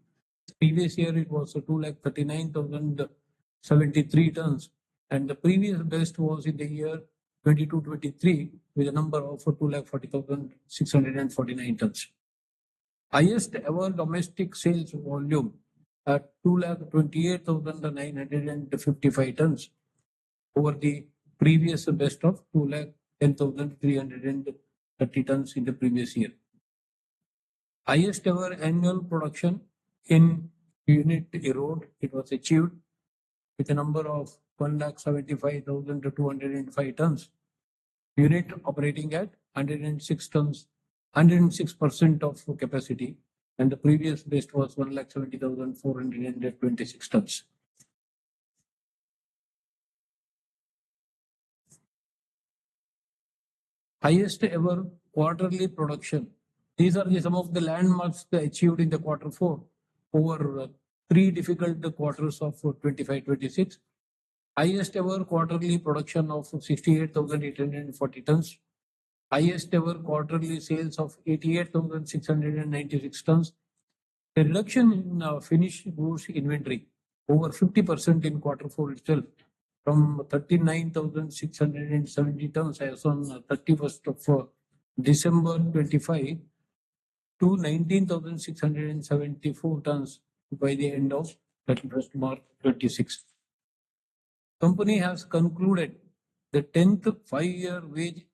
Speaker 6: Previous year it was 239,073 tons, and the previous best was in the year 22-23 with a number of 240,649 tons. Highest ever domestic sales volume at 228,955 tons over the previous best of 210,330 tons in the previous year. Highest ever annual production in unit erode, it was achieved with a number of 175,205 tons. Unit operating at 106 tons, 106% of capacity, and the previous best was 170,426 tons. Highest ever quarterly production. These are some of the landmarks achieved in the quarter 4 over 3 difficult quarters of 25-26. Highest ever quarterly production of 68,840 tons. Highest ever quarterly sales of 88,696 tons. A reduction in finished goods inventory over 50% in quarter 4 itself, from 39,670 tons as on 31st of December 25 to 19,674 tons by the end of 31st March 26. Company has concluded the 10th 5-year wage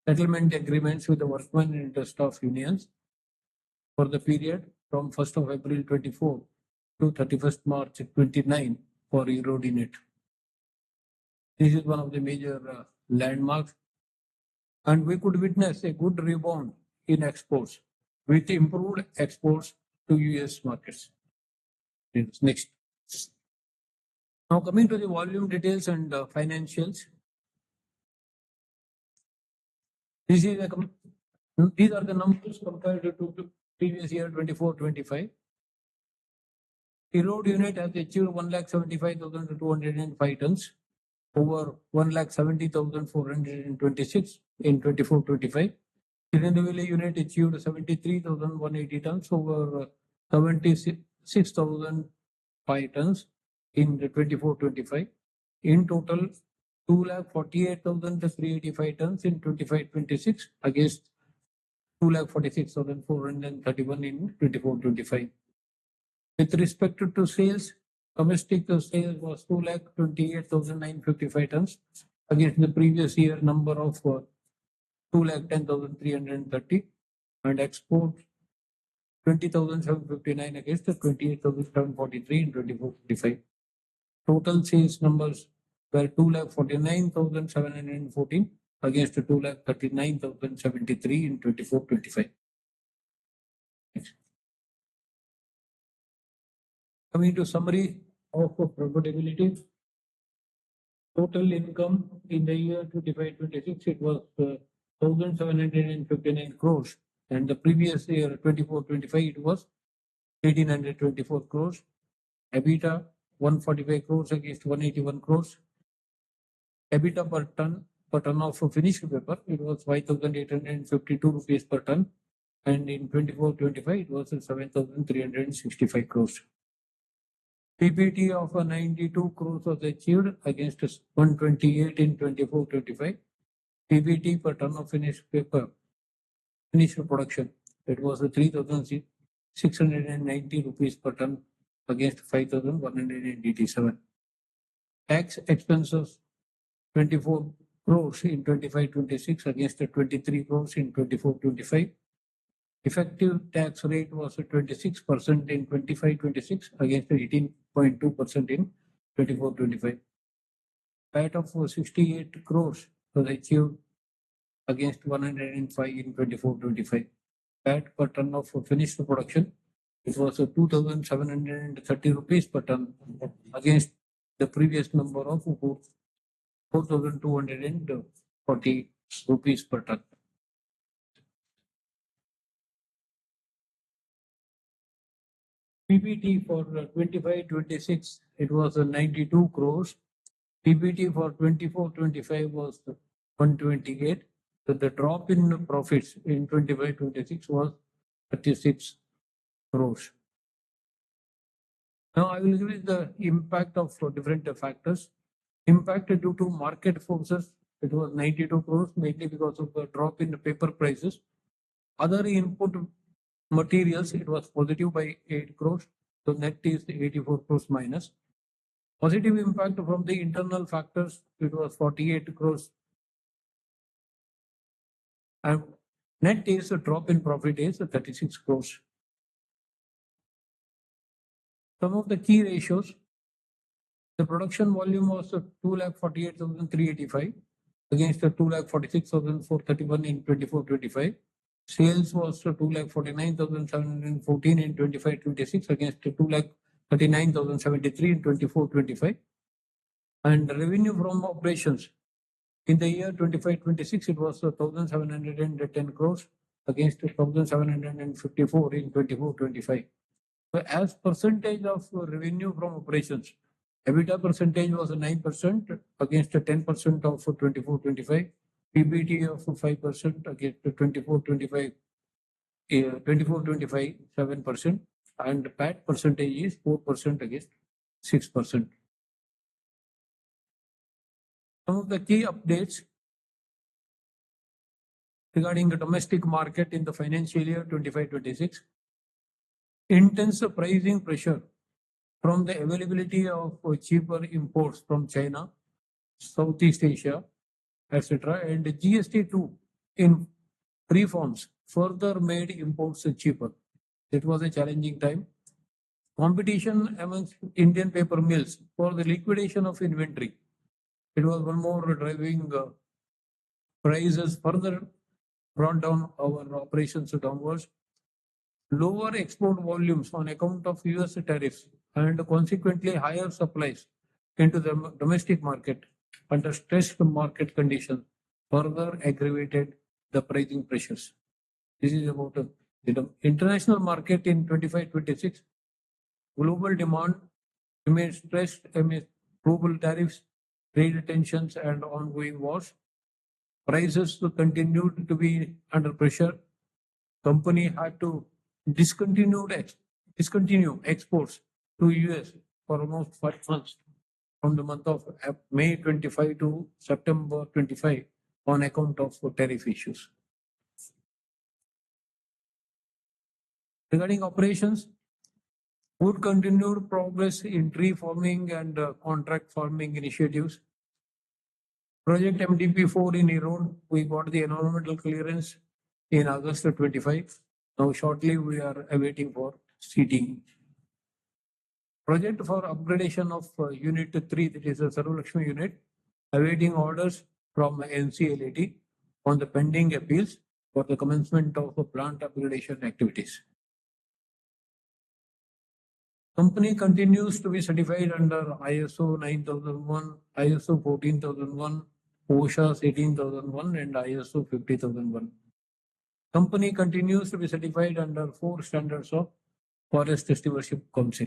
Speaker 6: settlement agreements with the workmen and staff unions for the period from 1st of April 24 to 31st March 29 for Erodinate. This is one of the major landmarks, and we could witness a good rebound in exports with improved exports to US markets. Next. Now coming to the volume details and financials. These are the numbers compared to previous year 24-25. The road unit has achieved 1,75,205 tons over 1,70,426 in 24-25. The renewable unit achieved 73,180 tons over 76,005 tons in the 24-25. In total, 2,48,385 tons in 25-26 against 2,46,431 in 24-25. With respect to sales, domestic sales was 2,28,955 tons against the previous year number of 2,10,330, and export 20,759 against the 28,743 in 24-25. Total sales numbers were 2,49,714 against 2,39,073 in 24-25. Coming to summary of profitability, total income in the year 25-26, it was 1,759 crores, and the previous year 24-25 it was 1,824 crores. EBITDA 145 crores against 181 crores. EBITDA per ton of finished paper, it was 5,852 rupees per ton, and in 24-25 it was 7,365 crores. PBT of 92 crores was achieved against 128 in 24-25. PBT per ton of finished paper, finished production, it was 3,690 rupees per ton against 5,187. Tax expenses 24 crores in 25-26 against 23 crores in 24-25. Effective tax rate was 26% in 25-26 against 18.2% in 24-25. PAT of 68 crores was achieved against 105 in 24-25. PAT per ton of finished production, it was 2,730 rupees per ton against the previous number of 4,240 rupees per ton. PBT for 25-26, it was 92 crores. PBT for 24-25 was 128. So the drop in profits in 25-26 was 36 crores. Now I will give you the impact of different factors. Impact due to market forces, it was 92 crores, mainly because of the drop in the paper prices. Other input materials, it was positive by 8 crores. So net is 84 crores minus. Positive impact from the internal factors, it was 48 crores. And net is a drop in profit is 36 crores. Some of the key ratios, the production volume was 2,48,385 against 2,46,431 in 24-25. Sales was 2,49,714 in 25-26 against 2,39,073 in 24-25. And revenue from operations in the year 25-26, it was 1,710 crores against 1,754 in 24-25. So as percentage of revenue from operations, EBITDA percentage was 9% against 10% of 24-25. PBT of 5% against 24-25, 7%, and PAT percentage is 4% against 6%. Some of the key updates regarding the domestic market in the financial year 25-26. Intense pricing pressure from the availability of cheaper imports from China, Southeast Asia, etc., and GST2 in reforms further made imports cheaper. It was a challenging time. Competition amongst Indian paper mills for the liquidation of inventory. It was one more driving prices further brought down our operations downwards. Lower export volumes on account of US tariffs and consequently higher supplies into the domestic market under stressed market conditions further aggravated the pricing pressures. This is about the international market in 25-26. Global demand remains stressed amid global tariffs, trade tensions, and ongoing wars. Prices continued to be under pressure. Company had to discontinue exports to US for almost 5 months from the month of May 25 to September 25 on account of tariff issues. Regarding operations, wood continued progress in tree farming and contract farming initiatives. Project MDP4 in Erode, we got the environmental clearance in August 25. Now shortly we are awaiting for seating. Project for upgradation of Unit 3, that is a Sarvalakshmi unit, awaiting orders from NCLAT on the pending appeals for the commencement of plant upgradation activities. Company continues to be certified under ISO 9001, ISO 14001, OSHA 18001 and ISO 50001. Company continues to be certified under 4 standards of Forest Stewardship Council.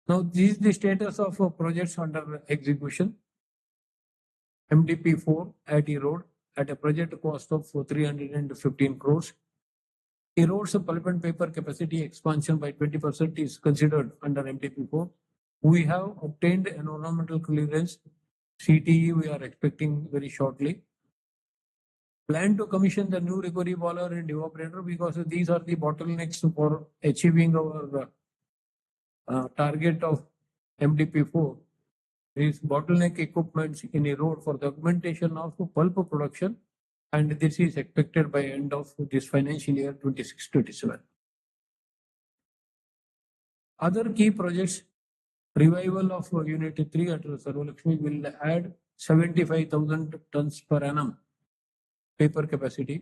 Speaker 6: Now, this is the status of projects under execution. MDP4 at Erode at a project cost of 315 crores. Erode's pulp and paper capacity expansion by 20% is considered under MDP4. We have obtained environmental clearance. CTE we are expecting very shortly. Plan to commission the new recovery boiler and evaporator because these are the bottlenecks for achieving our target of MDP4. These bottleneck equipments in Erode for the augmentation of pulp production, and this is expected by end of this financial year 26-27. Other key projects, revival of Unit 3 at Sarvalakshmi will add 75,000 tons per annum paper capacity.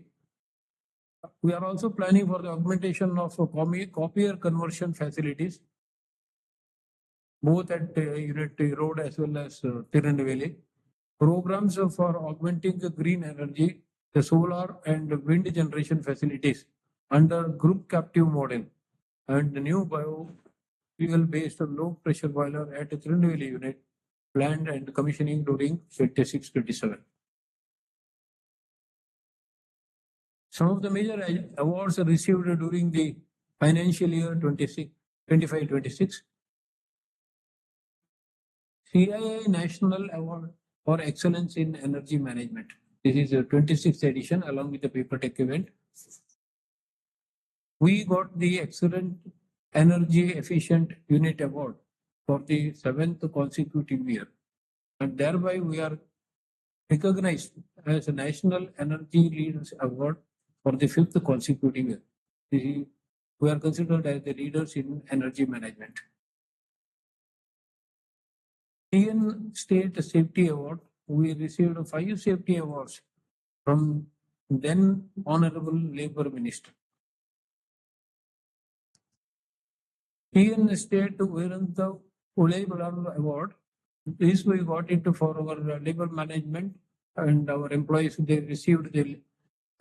Speaker 6: We are also planning for the augmentation of copier conversion facilities, both at Unit Erode as well as Tirunelveli. Programs for augmenting the green energy, the solar and wind generation facilities under group captive model, and the new biofuel-based low pressure boiler at Tirunelveli unit planned and commissioning during 26-27. Some of the major awards received during the financial year 25-26. CII National Award for Excellence in Energy Management. This is the 26th edition along with the Paper Tech event. We got the Excellent Energy Efficient Unit Award for the 7th consecutive year, and thereby we are recognized as a National Energy Leaders Award for the 5th consecutive year. We are considered as the leaders in energy management. TN State Safety Award, we received 5 safety awards from then Honorable Labour Minister. TN State Viranta Ulay Award, this we got it for our labor management and our employees, they received the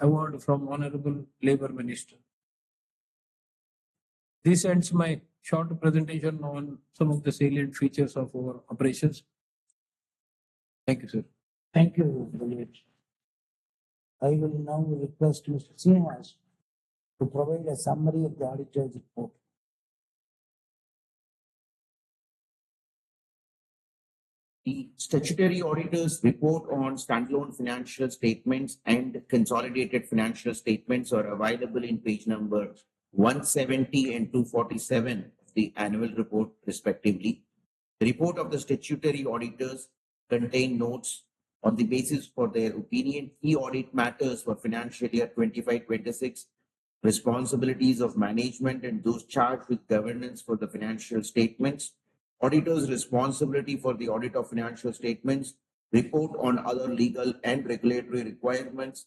Speaker 6: award from Honorable Labour Minister. This ends my short presentation on some of the salient features of our operations. Thank you, sir.
Speaker 2: Thank you, Dilip. I will now request Mr. Srinivas to provide a summary of the auditor's report.
Speaker 1: The statutory auditors report on standalone financial statements and consolidated financial statements are available in page number 170 and 247 of the annual report respectively. The report of the statutory auditors contain notes on the basis for their opinion, key audit matters for financial year 25-26, responsibilities of management and those charged with governance for the financial statements, auditor's responsibility for the audit of financial statements, report on other legal and regulatory requirements,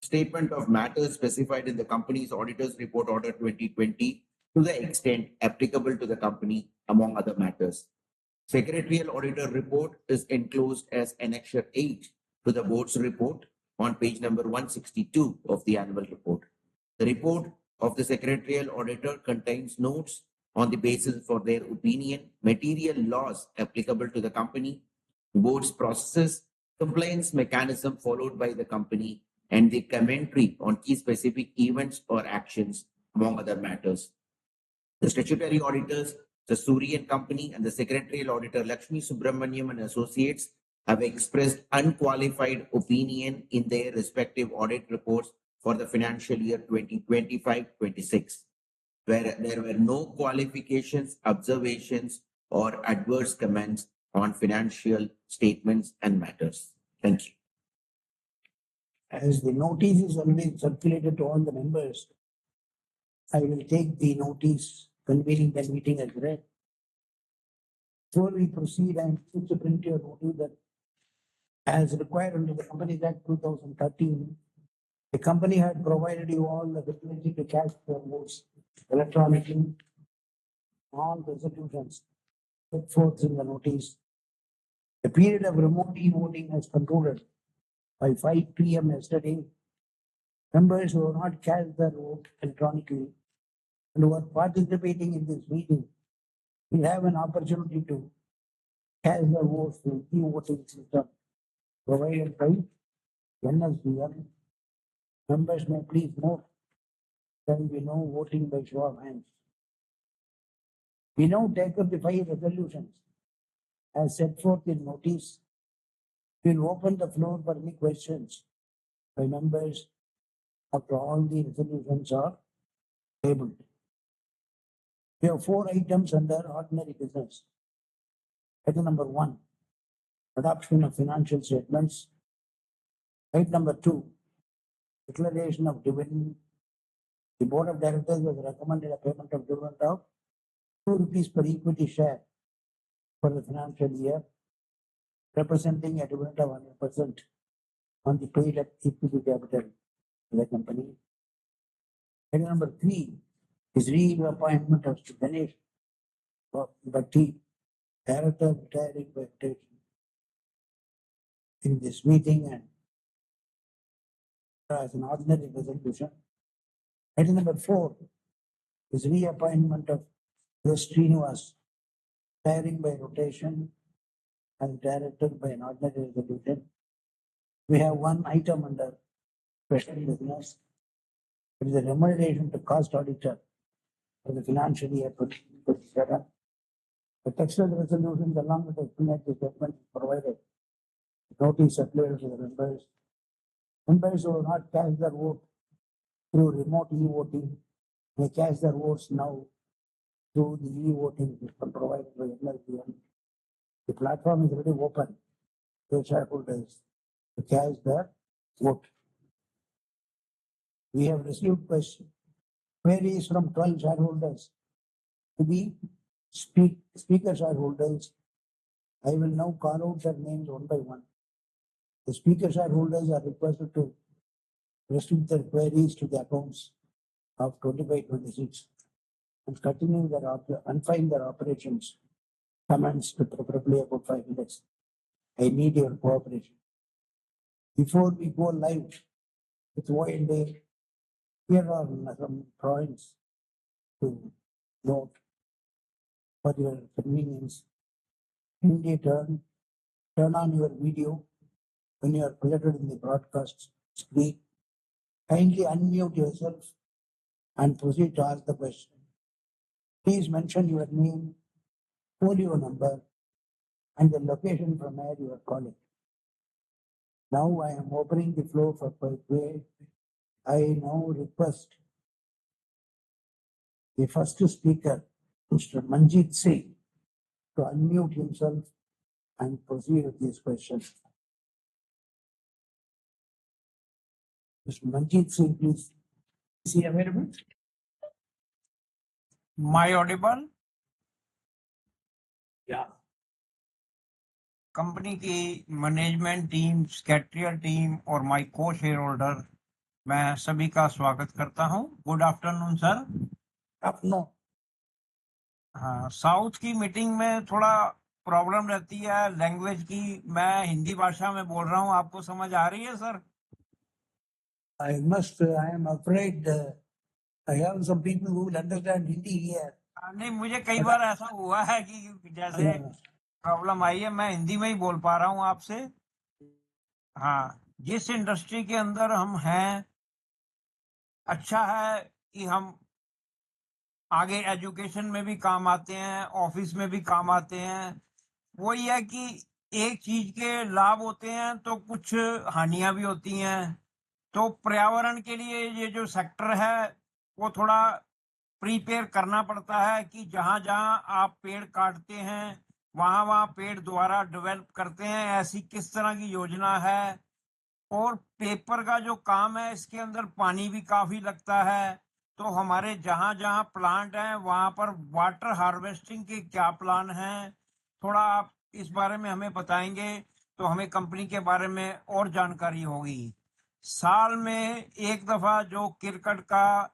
Speaker 1: statement of matters specified in the company's auditor's report order 2020 to the extent applicable to the company, among other matters. Secretarial Auditor Report is enclosed as Annexure 8 to the board's report on page number 162 of the annual report. The report of the Secretarial Auditor contains notes on the basis for their opinion, material laws applicable to the company, board's processes, compliance mechanism followed by the company, and the commentary on key specific events or actions, among other matters. The statutory auditors, the Surian Company, and the secretarial auditor Lakshmi Subramaniam and Associates have expressed unqualified opinion in their respective audit reports for the financial year 2025-26, where there were no qualifications, observations, or adverse comments on financial statements and matters. Thank you.
Speaker 2: As the notice is already circulated to all the members, I will take the notice convening the meeting as read. Before we proceed, I am pleased to print your notice that as required under the Companies Act 2013, the company had provided you all the ability to cast your votes electronically on resolutions put forth in the notice. The period of remote e-voting has concluded by 5 p.m. yesterday. Members who have not cast their vote electronically and who are participating in this meeting will have an opportunity to cast their votes through e-voting system provided by NSDL. Members may please note there will be no voting by show of hands. We now take up the 5 resolutions as set forth in notice. We will open the floor for any questions by members after all the resolutions are tabled. We have 4 items under ordinary business. Item number 1, adoption of financial statements. Item number 2, declaration of dividend. The Board of Directors has recommended a payment of dividend of 2 rupees per equity share for the financial year, representing a dividend of 100% on the paid at equity capital of the company. Item number 3 is reappointment of Mr. Ganesh Bhatti, Director retiring by rotation in this meeting and as an ordinary resolution. Item number 4 is reappointment of S. Srinivas, retiring by rotation as director by an ordinary resolution. We have 1 item under special business. It is a remuneration to cost auditor for the financial year 2027. The text of the resolutions along with the explanatory statement is provided. Notice circulated to the members. Members who have not cast their vote through remote e-voting may cast their votes now through the e-voting system provided by NSDL. The platform is already open to shareholders to cast their vote. We have received queries from 12 shareholders to be speaker shareholders. I will now call out their names one by one. The speaker shareholders are requested to restrict their queries to the accounts of 25-26 and continue their confine their operations. Comments to preferably about 5 minutes. I need your cooperation. Before we go live with Y&A, here are some points to note for your convenience. Immediate turn on your video when you are presented in the broadcast screen. Kindly unmute yourself and proceed to ask the question. Please mention your name, folio number, and the location from where you are calling. Now I am opening the floor for Q&A. I now request the first speaker, Mr. Manjeet Singh, to unmute himself and proceed with his questions. Mr. Manjeet Singh, please. Is he available?
Speaker 7: My audible?
Speaker 2: Yeah.
Speaker 7: Company की management team, secretarial team और my को share holder, मैं सभी का स्वागत करता हूं। Good afternoon sir.
Speaker 2: No.
Speaker 7: हाँ, साउथ की मीटिंग में थोड़ा प्रॉब्लम रहती है लैंग्वेज की। मैं हिंदी भाषा में बोल रहा हूँ, आपको समझ आ रही है sir?
Speaker 2: I am afraid, I have some people who will understand Hindi here.
Speaker 7: नहीं, मुझे कई
Speaker 2: But
Speaker 7: बार ऐसा हुआ है कि जैसे प्रॉब्लम आई है, मैं हिंदी में ही बोल पा रहा हूँ आपसे। हाँ, जिस इंडस्ट्री के अंदर हम हैं, अच्छा है कि हम आगे एजुकेशन में भी काम आते हैं, ऑफिस में भी काम आते हैं। वही है कि एक चीज के लाभ होते हैं तो कुछ हानियां भी होती हैं। तो पर्यावरण के लिए ये जो सेक्टर है वो थोड़ा प्रिपेयर करना पड़ता है कि जहां जहां आप पेड़ काटते हैं वहां वहां पेड़ दोबारा डेवलप करते हैं, ऐसी किस तरह की योजना है। और पेपर का जो काम है इसके अंदर पानी भी काफी लगता है। तो हमारे जहां जहां प्लांट हैं वहां पर वाटर हार्वेस्टिंग के क्या प्लान हैं, थोड़ा आप इस बारे में हमें बताएंगे तो हमें कंपनी के बारे में और जानकारी होगी। साल में एक दफा जो क्रिकेट का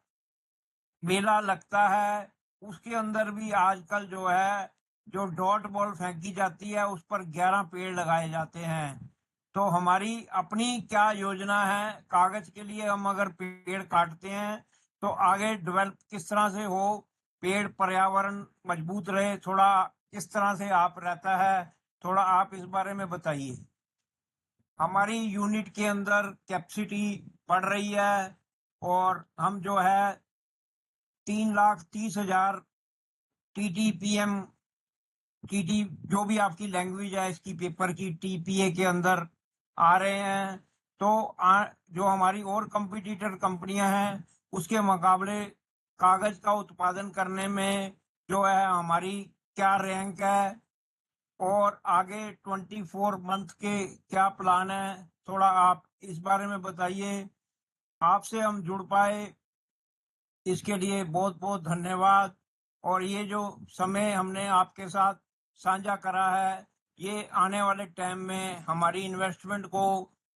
Speaker 7: मेला लगता है उसके अंदर भी आजकल जो है जो डॉट बॉल फेंकी जाती है उस पर 11 पेड़ लगाए जाते हैं। तो हमारी अपनी क्या योजना है, कागज के लिए हम अगर पेड़ काटते हैं तो आगे डेवलप किस तरह से हो, पेड़ पर्यावरण मजबूत रहे, थोड़ा किस तरह से आप रहता है, थोड़ा आप इस बारे में बताइए। हमारी यूनिट के अंदर कैपेसिटी बढ़ रही है और हम जो है 3,30,000 TTPM TT जो भी आपकी लैंग्वेज है इसकी पेपर की TPA के अंदर आ रहे हैं। तो जो हमारी और कंपटीटर कंपनियां हैं उसके मुकाबले कागज का उत्पादन करने में जो है हमारी क्या रैंक है और आगे 24 मंथ के क्या प्लान है, थोड़ा आप इस बारे में बताइए। आपसे हम जुड़ पाए इसके लिए बहुत बहुत धन्यवाद। और ये जो समय हमने आपके साथ साझा करा है ये आने वाले टाइम में हमारी इन्वेस्टमेंट को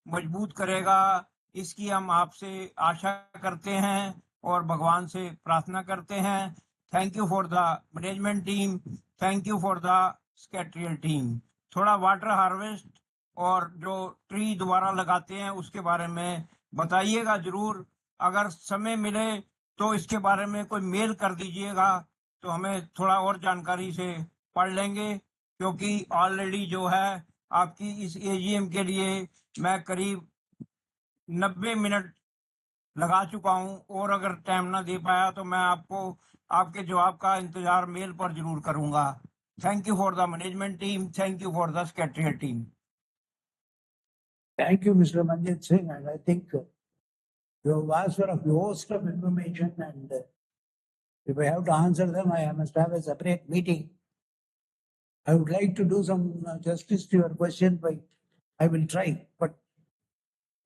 Speaker 7: मजबूत करेगा, इसकी हम आपसे आशा करते हैं और भगवान से प्रार्थना करते हैं। Thank you for the management team, thank you for the secretarial team. थोड़ा वाटर हार्वेस्ट और जो ट्री दोबारा लगाते हैं उसके बारे में बताइएगा जरूर। अगर समय मिले तो इसके बारे में कोई मेल कर दीजिएगा तो हमें थोड़ा और जानकारी से पढ़ लेंगे, क्योंकि ऑलरेडी जो है आपकी इस AGM के लिए मैं करीब 90 मिनट लगा चुका हूं और अगर टाइम ना दे पाया तो मैं आपको आपके जवाब का इंतजार मेल पर जरूर करूंगा। Thank you for the management team, thank you for the secretarial team.
Speaker 2: thank you, Mr. Manjit Singh, and I think you have asked for a host of information, and if I have to answer them, I must have a separate meeting. I would like to do some justice to your question, but I will try, but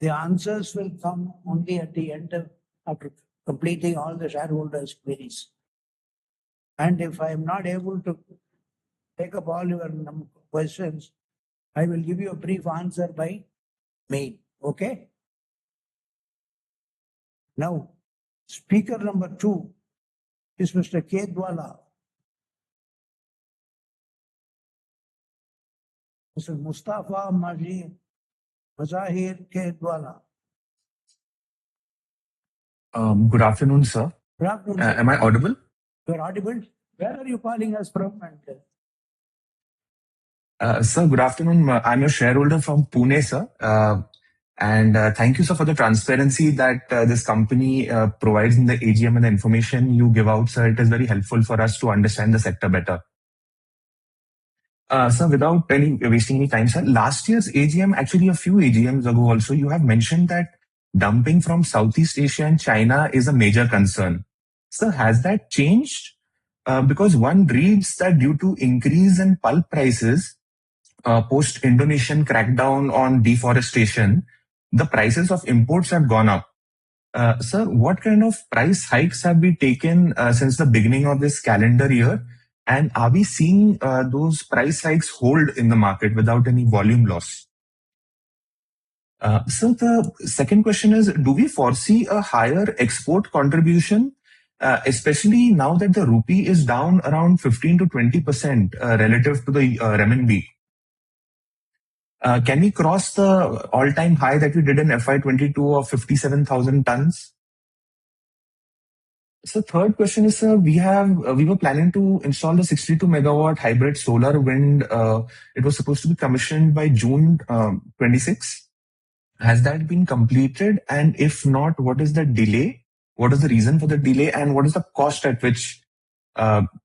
Speaker 2: the answers will come only at the end of, after completing all the shareholders' queries. And if I am not able to take up all your questions, I will give you a brief answer by mail. Okay? Now, speaker number 2 is Mr. Kedwala. Mr. Mustafa Mazahir Kedwala.
Speaker 8: Good afternoon, sir.
Speaker 2: Good afternoon, sir.
Speaker 8: Am I audible?
Speaker 2: You are audible. Where are you calling us from?
Speaker 8: Sir, good afternoon. I'm your shareholder from Pune, sir. And thank you, sir, for the transparency that this company provides in the AGM and the information you give out, sir. It is very helpful for us to understand the sector better. Sir, without wasting any time, sir, last year's AGM, actually a few AGMs ago also, you have mentioned that dumping from Southeast Asia and China is a major concern. Sir, has that changed? Because one reads that due to increase in pulp prices, post-Indonesian crackdown on deforestation, the prices of imports have gone up. Sir, what kind of price hikes have been taken since the beginning of this calendar year? And are we seeing those price hikes hold in the market without any volume loss? So the second question is, do we foresee a higher export contribution especially now that the rupee is down around 15 to 20% relative to the renminbi. Can we cross the all-time high that we did in FY22 of 57,000 tons? So third question is, sir, we were planning to install the 62 megawatt hybrid solar wind. It was supposed to be commissioned by June 26. Has that been completed? And if not, what is the delay? What is the reason for the delay? And what is the cost at which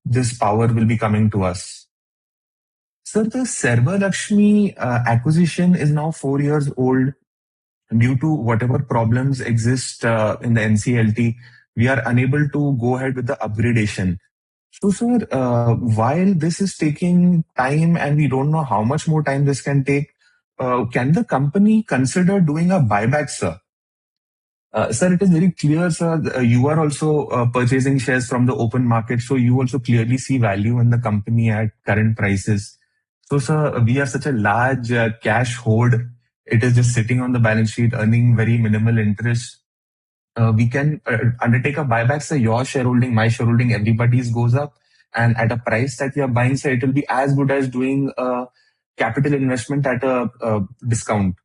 Speaker 8: this power will be coming to us? Sir, the Sarva Lakshmi acquisition is now 4 years old. Due to whatever problems exist in the NCLT, we are unable to go ahead with the upgradation. So, sir, while this is taking time and we don't know how much more time this can take, can the company consider doing a buyback, sir? Sir, it is very clear, sir. You are also purchasing shares from the open market, so you also clearly see value in the company at current prices. So, sir, we are such a large cash hoard. It is just sitting on the balance sheet, earning very minimal interest. We can undertake a buyback, sir. Your shareholding, my shareholding, everybody's goes up. And at a price that we are buying, sir, it will be as good as doing a capital investment at a discount.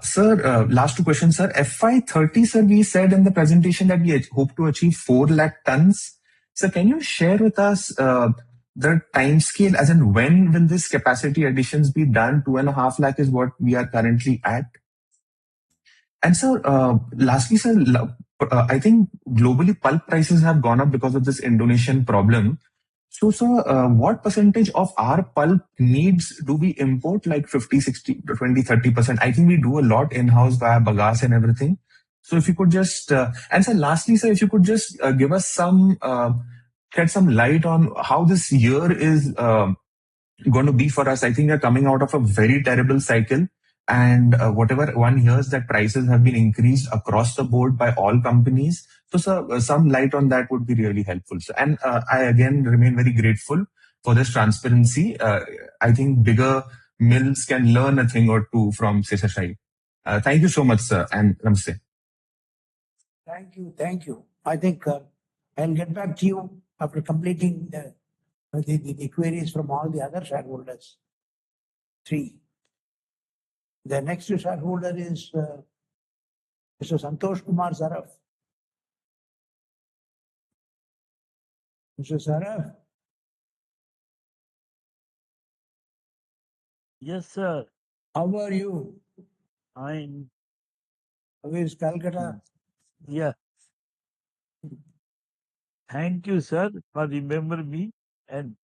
Speaker 8: Sir, last two questions, sir. FY30, sir, we said in the presentation that we hope to achieve 4 lakh tons. Sir, can you share with us the time scale, as in when will this capacity additions be done? 2.5 lakh is what we are currently at. And sir, lastly, sir, I think globally pulp prices have gone up because of this Indonesian problem. So, sir, what percentage of our pulp needs do we import, like 50, 60, 20, 30%? I think we do a lot in-house via bagasse and everything. So if you could just, and sir, lastly, sir, if you could just give us shed some light on how this year is going to be for us. I think we're coming out of a very terrible cycle. And whatever one hears that prices have been increased across the board by all companies. So, sir, some light on that would be really helpful. Sir. And I again remain very grateful for this transparency. I think bigger mills can learn a thing or two from Seshasayee. Thank you so much, sir, and namaste.
Speaker 2: Thank you, thank you. I think I'll get back to you after completing the queries from all the other shareholders. 3. The next shareholder is Mr. Santosh Kumar Saraf. Mr. Saraf?
Speaker 9: Yes, sir.
Speaker 2: How are you?
Speaker 9: I'm,
Speaker 2: How is Calcutta?
Speaker 9: yeah. Thank you, sir, for remembering me, and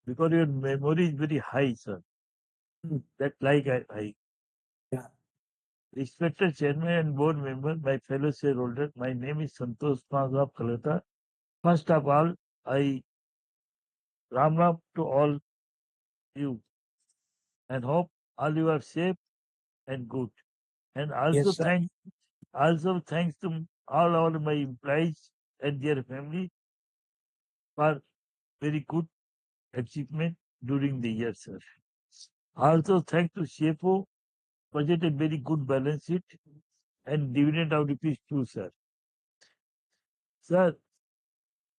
Speaker 9: because your memory is very high, sir. That like I.
Speaker 2: Yeah.
Speaker 9: Respected Chairman and Board Member, my fellow shareholder, my name is Santosh Kumar of Calcutta. First of all, I Ram to all you and hope all you are safe and good. And also
Speaker 2: Yes, sir.
Speaker 9: thanks to all my employees and their family for very good achievement during the year, sir. Also thanks to CFO, budget a very good balance sheet and dividend of rupees 2, sir. Sir,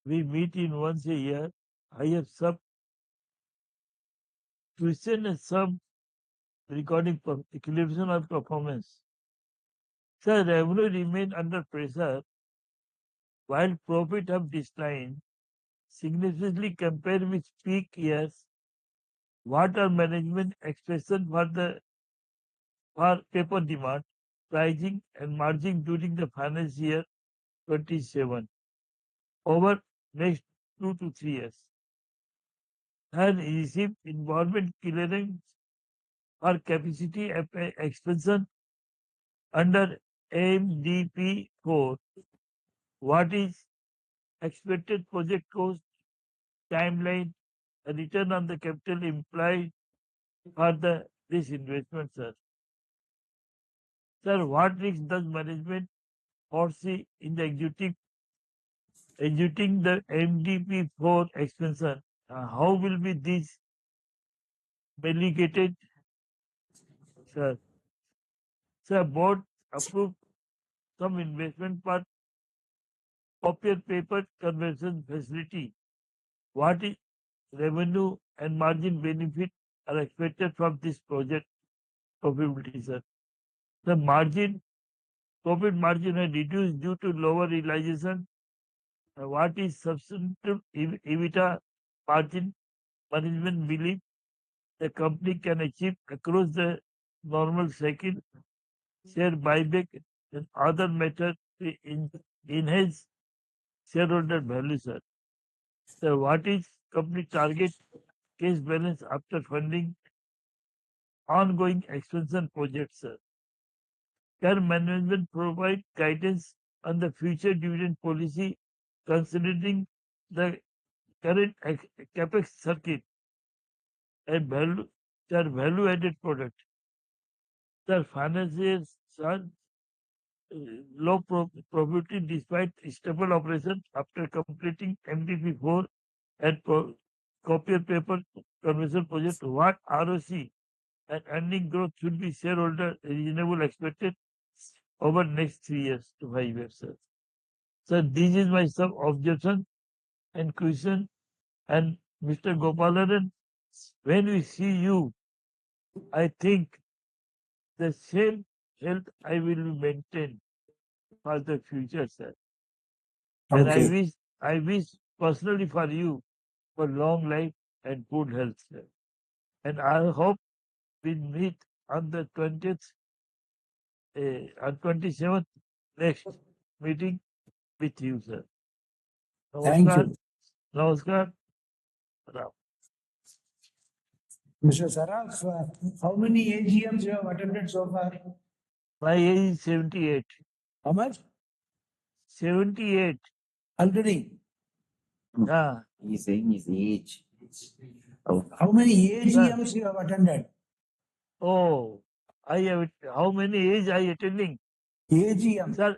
Speaker 9: we meet in once a year. I have some question and some regarding equalization of performance. Sir, revenue remain under pressure while profit have declined significantly compared with peak years. What are management expectations for paper demand, pricing and margin during the financial year 27 over next 2 to 3 years? Has received environment clearance or capacity expansion under MDP 4? What is expected project cost, timeline, and return on the capital employed for this investment, sir? Sir, what risks does management foresee in the executing the MDP 4 expansion? How will be this mitigated, sir? Sir, board approved some investment for copier paper conversion facility. What is revenue and margin benefit are expected from this project profitability, sir? The profit margin has reduced due to lower realization. What is substantive EBITDA margin management believe the company can achieve across the normal cycle, share buyback and other methods to enhance shareholder value, sir. So what is company target cash balance after funding ongoing expansion projects, sir? Can management provide guidance on the future dividend policy considering the current capex circuit and value added product? The financiers are low profitability despite stable operation after completing MDP4 and copier paper conversion project. What ROC and earning growth should be shareholder reasonable expected over next 3 years to 5 years, sir? So this is my sub objection and question. And Mr. Gopalanan, when we see you, I think the same health I will maintain for the future, sir. And
Speaker 2: Okay.
Speaker 9: I wish personally for you for long life and good health, sir. And I hope we meet on the 20th, on 27th next meeting with you, sir.
Speaker 2: Thank
Speaker 9: Namaskar.
Speaker 2: you.
Speaker 9: Namaskar. Ram.
Speaker 2: Mr. Saraf, how many AGMs you have attended so far?
Speaker 9: My age is 78.
Speaker 2: How much?
Speaker 9: 78.
Speaker 2: Already.
Speaker 9: Ah,
Speaker 1: He's saying his age. Oh,
Speaker 2: How many
Speaker 9: sir.
Speaker 2: AGMs you have attended?
Speaker 9: Oh, I have. How many age I attending?
Speaker 2: AGM.
Speaker 9: Sir,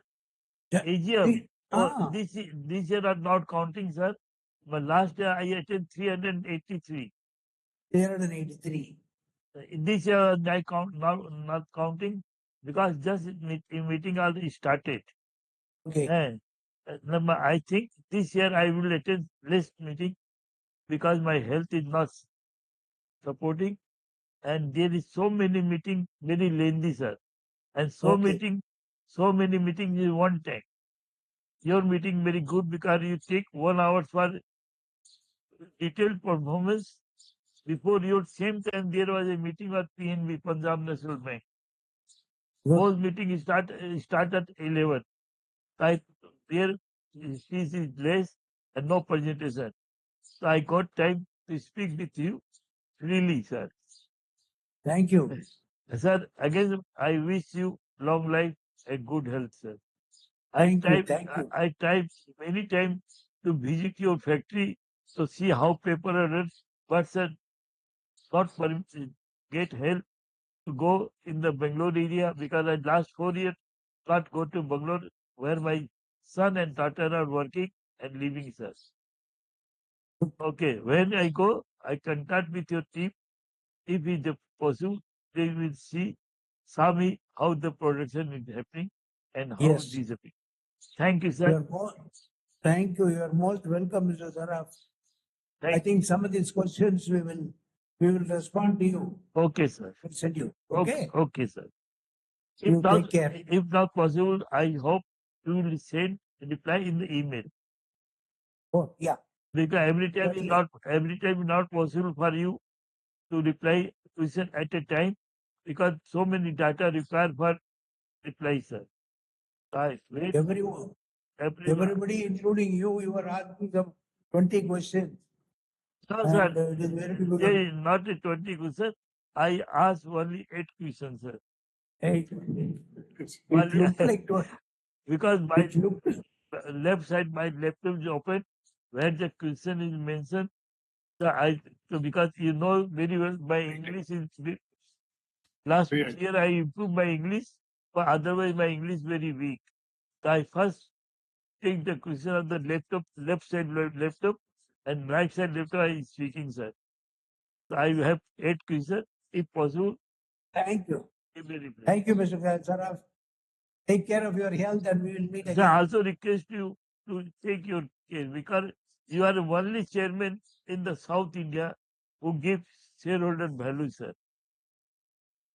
Speaker 2: Ja-
Speaker 9: AGM. Oh,
Speaker 2: Ah,
Speaker 9: this year are not counting, sir. But last year I attended 383.
Speaker 2: 383.
Speaker 9: This year I count not counting because just meeting already started.
Speaker 2: Okay.
Speaker 9: I think this year I will attend less meeting because my health is not supporting, and there is so many meeting very lengthy, sir, and so
Speaker 2: Okay.
Speaker 9: many meetings in one time. Your meeting very good because you take 1 hour for detailed performance. Before your same time there was a meeting at PNB, Punjab National Bank.
Speaker 2: Good.
Speaker 9: Those meetings start at 11. I there speech is less and no presentation. So I got time to speak with you freely, sir.
Speaker 2: Thank you.
Speaker 9: Sir, again I wish you long life and good health, sir.
Speaker 2: Thank you. Thank you.
Speaker 9: I tried many times to visit your factory to see how paper are runs, but sir, not get help to go in the Bangalore area because I last 4 years not go to Bangalore where my son and daughter are working and living, sir. Okay, when I go, I contact with your team. If it is possible, they will saw me how the production is happening and how
Speaker 2: Yes.
Speaker 9: it is happening. Thank you,
Speaker 2: You
Speaker 9: sir.
Speaker 2: are thank you. You are most welcome, Mr. Saraf. I
Speaker 9: Thank
Speaker 2: think some of these questions we will respond to you.
Speaker 9: Okay, sir.
Speaker 2: We'll send you.
Speaker 9: Okay,
Speaker 2: Okay.
Speaker 9: okay, sir.
Speaker 2: You take care.
Speaker 9: If not possible, I hope you will send reply in the email.
Speaker 2: Oh, yeah.
Speaker 9: Because every time
Speaker 2: Certainly.
Speaker 9: not possible for you to reply question at a time because so many data required for reply, sir. I wait
Speaker 2: Everyone,
Speaker 9: everyone.
Speaker 2: everybody, including you, you are asking some 20 questions.
Speaker 9: No,
Speaker 2: And
Speaker 9: sir.
Speaker 2: it is very difficult.
Speaker 9: There is not a 20 questions. I asked only 8 questions, sir.
Speaker 2: Hey, it looked like
Speaker 9: because my
Speaker 2: it looked
Speaker 9: left side, my laptop is open, where the question is mentioned. So because you know very well, my English is last year I improved my English, but otherwise my English very weak. So I first take the question of the left side laptop, and right side laptop I is speaking, sir. So I have 8 questions. If possible,
Speaker 2: thank you.
Speaker 9: give me reply.
Speaker 2: Thank you, Mr. Saraf. Take care of your health and we will meet
Speaker 9: I
Speaker 2: again.
Speaker 9: also request you to take your care because you are the only chairman in the South India who gives shareholder value, sir.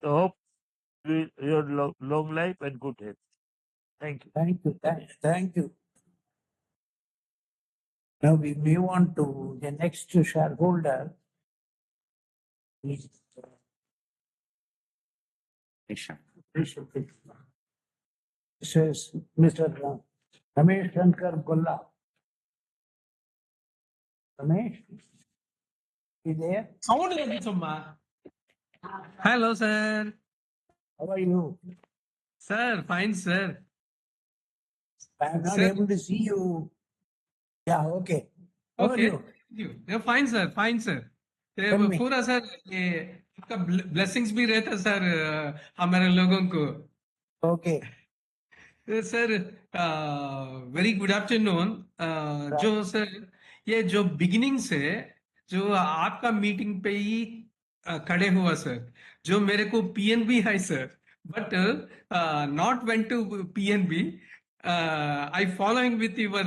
Speaker 9: So hope your long life and good health. Thank you.
Speaker 2: Thank you. Thank you. Now we move on to the next shareholder. This is Mr. Ramesh Shankar Golla. Ramesh, is there?
Speaker 10: Hello, sir.
Speaker 2: How are you?
Speaker 10: Sir, fine, sir.
Speaker 2: I am not
Speaker 10: Sir,
Speaker 2: able to see you. Yeah, okay. How are
Speaker 10: okay.
Speaker 2: you?
Speaker 10: You're fine, sir. Fine, sir. ये
Speaker 2: Tell me.
Speaker 10: पूरा sir ये आपका blessings भी रहता sir हमारे लोगों को
Speaker 2: Okay.
Speaker 10: Sir very good afternoon जो सर ये जो बिगिनिंग से जो आपका मीटिंग पे ही खड़े हुआ सर जो मेरे को पीएनबी है sir but not went to PNB I following with your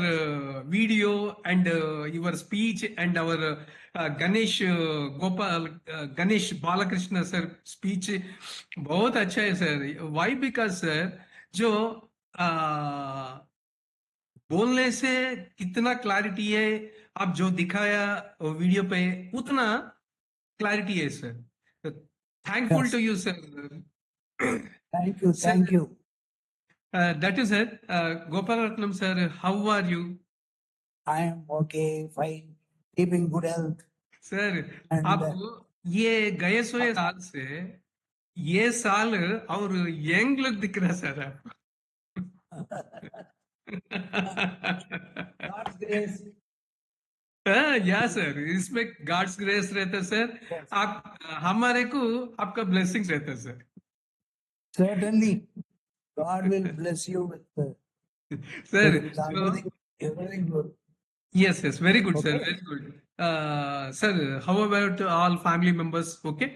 Speaker 10: video and your speech and our Ganesh Gopal Ganesh Balakrishna sir speech बहुत अच्छा है सर why because सर जो बोलने से कितना क्लैरिटी है आप जो दिखाया वीडियो पे उतना क्लैरिटी है sir thankful
Speaker 2: Yes.
Speaker 10: To you sir
Speaker 2: Thank you.
Speaker 10: Sir,
Speaker 2: Thank you.
Speaker 10: that is it. Gopalaratnam sir, how are you?
Speaker 2: I am okay, fine, keeping good health.
Speaker 10: Sir
Speaker 2: And
Speaker 10: आप ये गए सोए साल से ये साल और यंग लुक दिख रहा सर आप
Speaker 2: God's grace.
Speaker 10: या सर इसमें गॉड्स ग्रेस रहता सर
Speaker 2: Yes.
Speaker 10: आप हमारे को आपका ब्लेसिंग्स रहता sir
Speaker 2: Certainly, God will bless you with
Speaker 10: sir
Speaker 2: everything good.
Speaker 10: yes yes very good sir
Speaker 2: Okay.
Speaker 10: very good sir how about all family members okay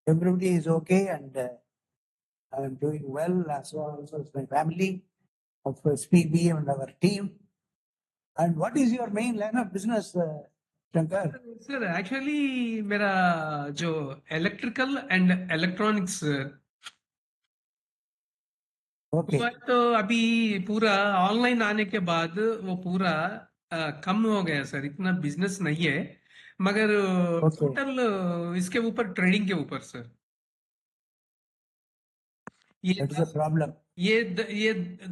Speaker 2: Everybody is okay, and I am doing well as well as my family of SPB and our team. And what is your main line of business, Shankar?
Speaker 10: Sir actually मेरा जो electrical and electronics
Speaker 2: Okay.
Speaker 10: तो अभी पूरा online आने के बाद वो पूरा कम हो गया सर इतना बिजनेस नहीं है मगर
Speaker 2: Okay.
Speaker 10: टोटल इसके ऊपर ट्रेडिंग के ऊपर सर ये
Speaker 2: That is a problem.
Speaker 10: ये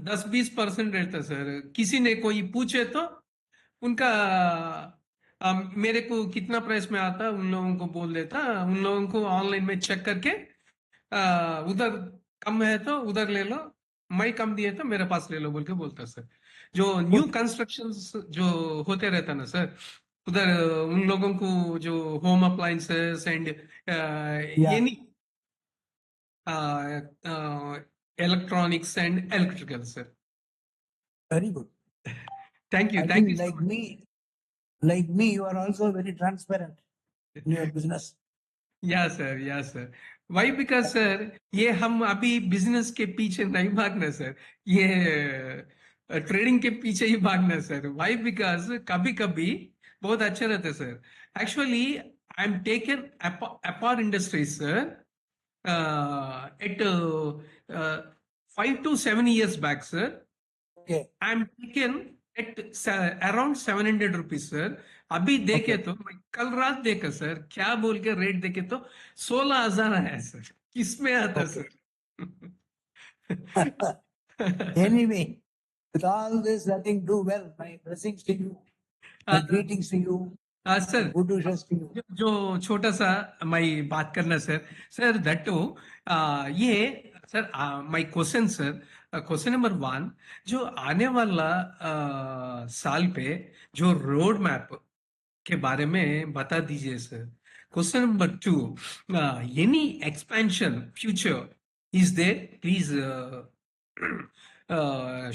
Speaker 10: 10-20% रहता है सर किसी ने कोई पूछे तो उनका मेरे को कितना प्राइस में आता उन लोगों को बोल देता उन लोगों को ऑनलाइन में चेक करके उधर कम है तो उधर ले लो मैं कम दिए तो मेरे पास ले लो बोल के बोलता सर जो न्यू कंस्ट्रक्शन जो होते रहता ना सर उधर उन लोगों को जो home appliances and any electronics and electrical, sir.
Speaker 2: Very good.
Speaker 10: Thank you.
Speaker 2: I
Speaker 10: Thank
Speaker 2: think
Speaker 10: you so much.
Speaker 2: like me, you are also very transparent in your business.
Speaker 10: Yeah, sir. Yeah, sir. Why? Because, sir, ये हम अभी business के पीछे नहीं भागना sir ये trading के पीछे ही भागना सर वाई बिकॉज कभी कभी बहुत अच्छा रहता है sir actually I am taken अपार industries sir at 5 to 7 years back, sir.
Speaker 2: Okay.
Speaker 10: I'm taken at around 700 rupees, sir. अभी देखे
Speaker 2: Okay.
Speaker 10: तो मैं कल रात देखा सर क्या बोल के रेट देखे तो 16,000 है सर किसमें आता
Speaker 2: Okay.
Speaker 10: Sir
Speaker 2: Anyway, with all this, I think do well. My blessings to you, my greetings to you,
Speaker 10: sir
Speaker 2: good wishes to you.
Speaker 10: जो छोटा सा मैं बात करना सर सर दट्टू ये sir my question sir question number 1 जो आने वाला साल पे जो रोड मैप के बारे में बता दीजिए sir question number 2 any expansion future is there please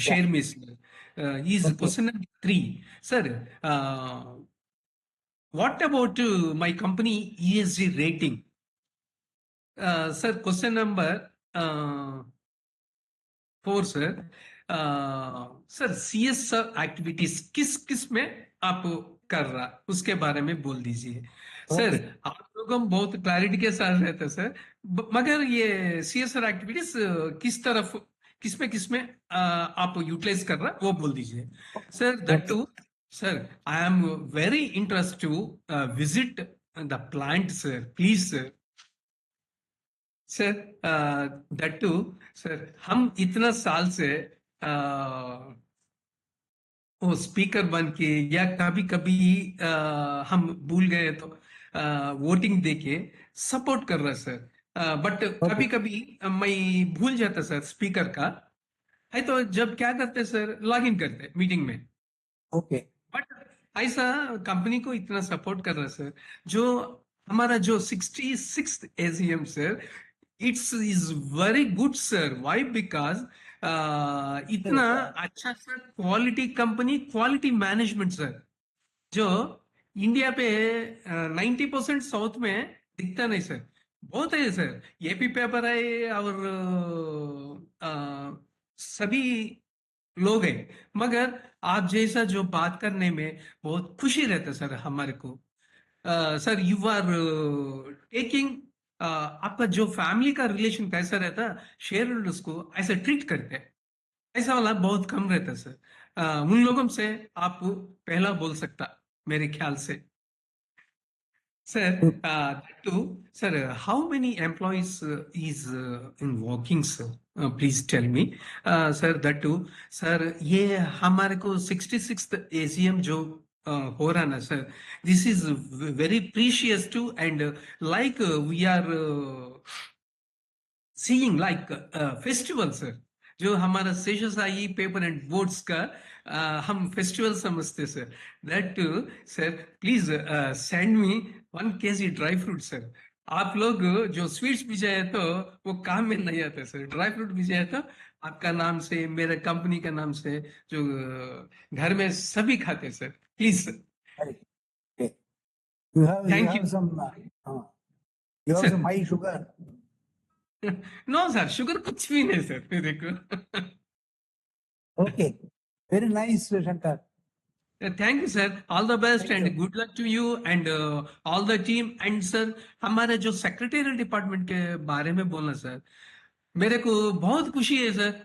Speaker 10: share me sir is
Speaker 2: Okay.
Speaker 10: Question number 3 sir what about my company ESG rating? Sir, question number 4 sir, sir CSR activities किस किस में आप कर रहा उसके बारे में बोल दीजिए सर।
Speaker 2: Okay.
Speaker 10: आप लोगों को बहुत क्लैरिटी के साथ रहता सर, मगर ये CSR एक्टिविटीज किस तरफ किसमें आप यूटिलाइज कर रहा वो बोल दीजिए sir. That too sir, I am very interest to visit the plant sir, please sir. Sir that too sir, हम इतना साल से वो स्पीकर बन के या कभी कभी हम भूल गए तो वोटिंग देके सपोर्ट कर रहा सर, बट कभी कभी मैं भूल जाता सर स्पीकर का है, तो जब क्या करते सर, लॉग इन करते मीटिंग में।
Speaker 2: Okay.
Speaker 10: बट ऐसा कंपनी को इतना सपोर्ट कर रहा सर, जो हमारा जो 66th AGM sir, it's is very good sir. Why? Because इतना अच्छा sir, quality company, quality management sir, जो इंडिया पे 90% साउथ में दिखता नहीं सर। बहुत है सर, AP पेपर है और सभी लोग हैं, मगर आप जैसा जो बात करने में बहुत खुशी रहता सर हमारे को। सर यू आर टेकिंग, आपका जो फैमिली का रिलेशन कैसा रहता, शेयर होल्डर्स को ऐसा ट्रीट करते हैं, ऐसा वाला बहुत कम रहता सर। उन लोगों से आप पहला बोल सकता मेरे ख्याल से sir. Sir, how many employees is in working, sir? Please tell me, sir. That too, sir. ये हमारे को 66th AGM जो हो रहा ना sir, this is very precious too, and like we are seeing like festival sir, जो हमारा Seshasayee paper and boards का हम फेस्टिवल समझते sir. That sir, please send me 1 kg dry fruit sir. आप लोग जो स्वीट्स भिजाए तो वो काम में नहीं आते सर, ड्राई फ्रूट भिजाए तो आपका नाम से, मेरे कंपनी का नाम से, जो घर में सभी खाते sir, please sir.
Speaker 2: Okay. You have
Speaker 10: Thank you.
Speaker 2: some you have
Speaker 10: Sir.
Speaker 2: some high sugar.
Speaker 10: No sir, sugar कुछ भी नहीं सर मेरे को।
Speaker 2: Okay. Very nice, Shankar.
Speaker 10: Thank you sir, all the best
Speaker 2: Thank
Speaker 10: and
Speaker 2: you.
Speaker 10: Good luck to you and all the team. And sir, हमारे जो secretarial department के बारे में बोलना सर, मेरे को बहुत खुशी है सर।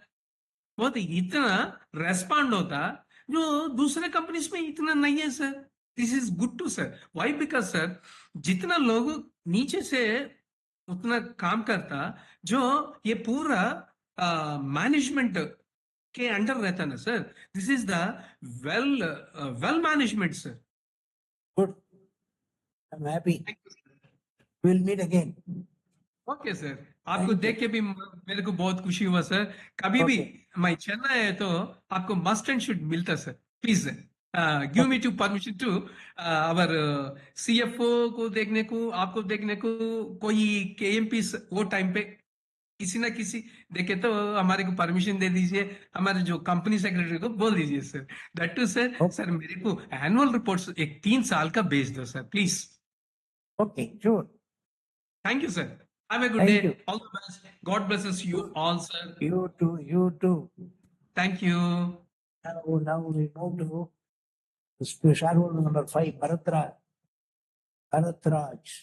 Speaker 10: बहुत इतना रेस्पॉन्ड होता जो दूसरे कंपनीज में इतना नहीं है sir. This is good too sir. Why? Because sir, जितना लोग नीचे से उतना काम करता, जो ये पूरा मैनेजमेंट के अंडर रहता ना sir, this is the well well management sir.
Speaker 2: Good. I'm happy. We'll meet again.
Speaker 10: Okay sir, आपको
Speaker 2: Thank
Speaker 10: देख
Speaker 2: you.
Speaker 10: के भी मेरे को बहुत खुशी हुआ सर। कभी भी
Speaker 2: Okay.
Speaker 10: मैं चेन्नई है तो आपको मस्ट एंड शुड मिलता sir. Please give me to permission to our CFO को देखने को, आपको देखने को, कोई KMP वो टाइम पे किसी ना किसी देखे तो हमारे को परमिशन दे दीजिए, हमारे जो कंपनी सेक्रेटरी को बोल दीजिए sir. That too sir,
Speaker 2: Okay.
Speaker 10: Sir मेरे को एनुअल रिपोर्ट्स एक 3 साल का भेज दो sir, please.
Speaker 2: Okay. Sure.
Speaker 10: Thank you, sir. Have a good
Speaker 2: Thank
Speaker 10: day.
Speaker 2: you.
Speaker 10: All the best. God blesses you all, sir.
Speaker 2: You too. You too.
Speaker 10: Thank you.
Speaker 2: Now we move to shareholder number 5, Bharatraj. Bharatraj.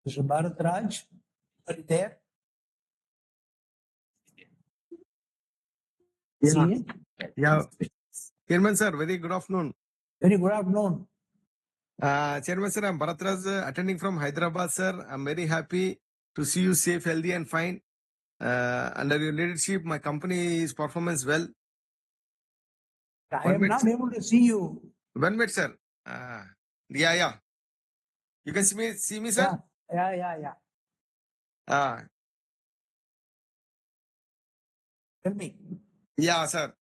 Speaker 2: Mr. Bharatraj, are you there? See it?
Speaker 11: Yeah, Chairman sir, very good afternoon.
Speaker 2: Very good afternoon.
Speaker 11: Chairman sir, I'm Bharatraj, attending from Hyderabad, sir. I'm very happy to see you safe, healthy, and fine. Under your leadership, my company is performance well.
Speaker 2: I am not able to see you.
Speaker 11: 1 minute, sir. Yeah. You can see me, sir.
Speaker 2: Yeah. Tell me.
Speaker 11: Yeah, sir.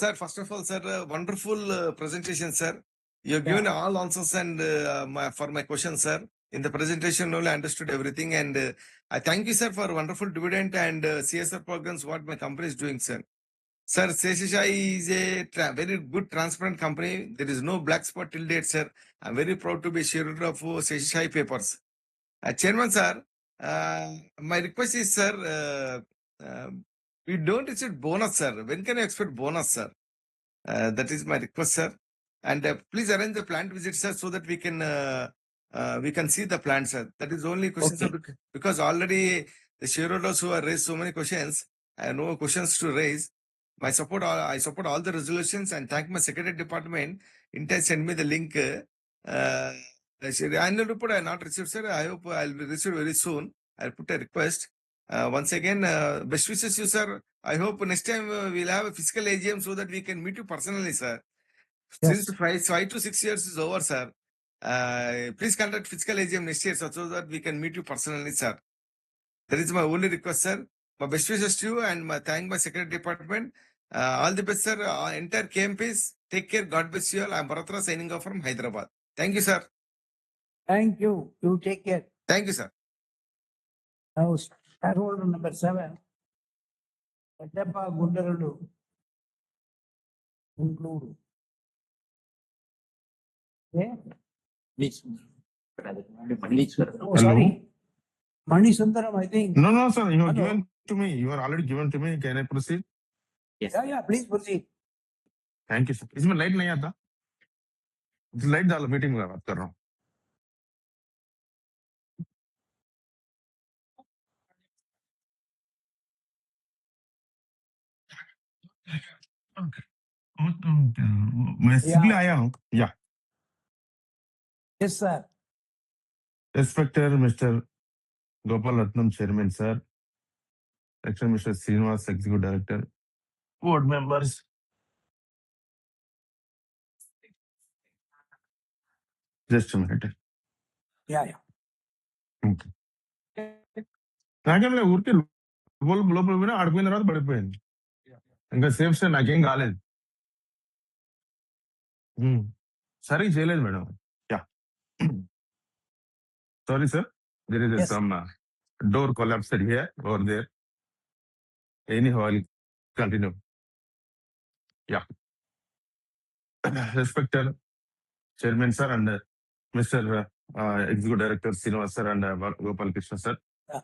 Speaker 11: Sir, first of all, sir, wonderful presentation, sir. You have given all answers and for my questions, sir. In the presentation, only I understood everything, and I thank you, sir, for wonderful dividend and CSR programs what my company is doing, sir. Sir, Seshasayee is a very good, transparent company. There is no black spot till date, sir. I'm very proud to be a shareholder of Seshasayee Papers. Chairman, sir, my request is, sir, we don't receive bonus, sir. When can I expect bonus, sir? That is my request, sir. And please arrange the plant visit, sir, so that we can see the plant, sir. That is the only question, sir, because already the shareholders who have raised so many questions, I have no questions to raise. I support all the resolutions and thank my secretary department. Intel send me the link. The annual report I have not received, sir. I hope I'll be received very soon. I'll put a request. Once again, best wishes you, sir. I hope next time we'll have a physical AGM so that we can meet you personally, sir.
Speaker 2: Yes.
Speaker 11: Since 5 to 6 years is over, sir. Please conduct physical AGM next year, sir, so that we can meet you personally, sir. That is my only request, sir. My best wishes to you and thank my secretary department. All the best, sir. Entire KMPs, take care. God bless you all. I'm Bharatra signing off from Hyderabad. Thank you, sir.
Speaker 2: Thank you. You take care.
Speaker 11: Thank you, sir.
Speaker 2: Now, shareholder number 7. Peddappa Gundarulu. Conclude. Okay? Oh, sorry. Mani Sundaram, I think.
Speaker 12: No, sir. You are
Speaker 2: Hello.
Speaker 12: given to me. You are already given to me. Can I proceed?
Speaker 2: Yeah, please proceed.
Speaker 12: Thank you sir. इसमें light नहीं आता. Light डालो, meeting में बात कर रहा हूँ. मैं सिंपली आया हूँ. या
Speaker 2: Yes, sir.
Speaker 12: Respected Mr. Gopal Ratnam, Chairman, sir. Respected Mr. Srinivas, Executive Director, board members. Just a minute.
Speaker 2: Yeah.
Speaker 12: Okay. నాకేం లేదు, ఊరికే లోపల పోయినా ఆడిపోయిన తర్వాత పడిపోయింది. ఇంకా సేఫ్ సార్, నాకేం కాలేదు. సరిగ్గా చేయలేదు madam. Yeah sorry sir, there is
Speaker 2: Yes.
Speaker 12: some door collapsed here or there. Anyhow, I'll continue. Yeah. Respected Chairman sir and Mr. Executive Director Srinivas sir and Gopal Krishna sir.
Speaker 2: Yeah.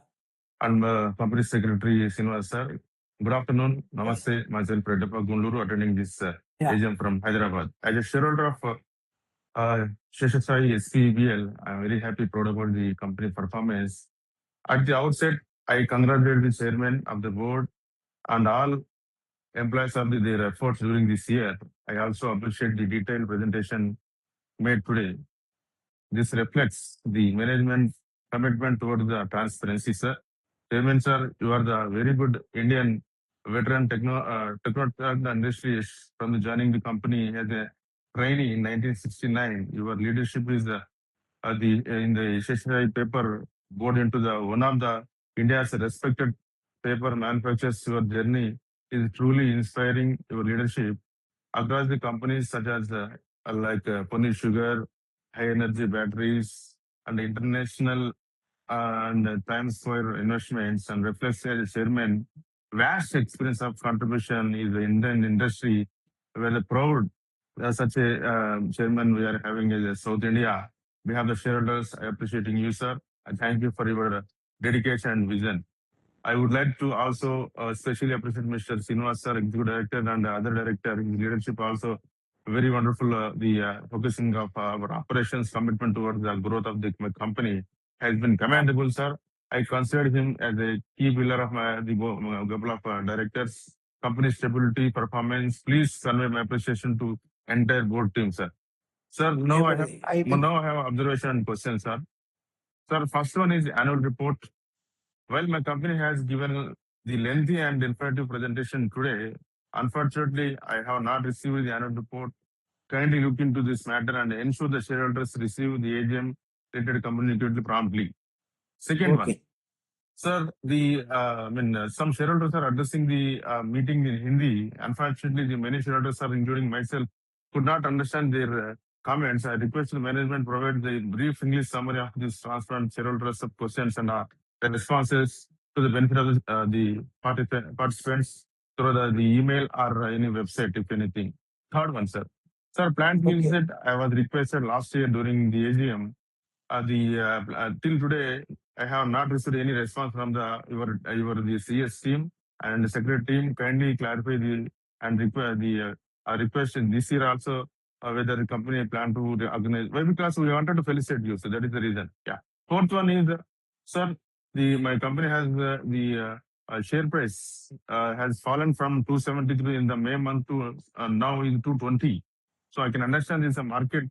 Speaker 12: And Company Secretary Srinivas sir. Good afternoon. Namaste. Myself Peddappa Gundarulu attending this AGM from Hyderabad. As a shareholder of Seshasayee SPBL, I'm very happy, proud about the company performance. At the outset, I congratulate the chairman of the board and all employees of their efforts during this year. I also appreciate the detailed presentation made today. This reflects the management commitment towards the transparency, sir. Chairman, sir, you are the very good Indian veteran technocrat industry from joining the company as a trainee in 1969. Your leadership is in the Seshasayee paper board into the one of the India's respected paper manufacturers. Your journey is truly inspiring. Your leadership across the companies such as Pony Sugar, high energy batteries, and international and times for investments, and reflects as a chairman vast experience of contribution in the Indian industry. We are proud such a chairman we are having as South India. We have the shareholders. I appreciating you, sir. And thank you for your dedication and vision. I would like to also especially appreciate Mr. Srinivas sir, Executive Director, and other director. His leadership also very wonderful. The focusing of our operations, commitment towards the growth of the company has been commendable, sir. I consider him as a key pillar of the couple of directors. Company stability, performance. Please convey my appreciation to entire board team, sir. Sir, now I have observation and questions, sir. Sir, first one is annual report. While my company has given the lengthy and informative presentation today, unfortunately, I have not received the annual report. Kindly look into this matter and ensure the shareholders receive the AGM related communicated promptly. Second one, sir, some shareholders are addressing the meeting in Hindi. Unfortunately, the many shareholders are, including myself, could not understand their comments. I request the management provide the brief English summary of these transparent shareholders of questions and the responses to the benefit of the participants through the email or any website, if anything. Third one, sir. Sir, plant visit, I was requested last year during the AGM. Till today, I have not received any response from the CS team. and the secretary team kindly clarify the and request in this year also whether the company plan to organize. Why? Because we wanted to felicitate you, so that is the reason. Yeah. Fourth one is, sir, my company has the share price has fallen from 273 in the May month to now in 220. So I can understand this is a market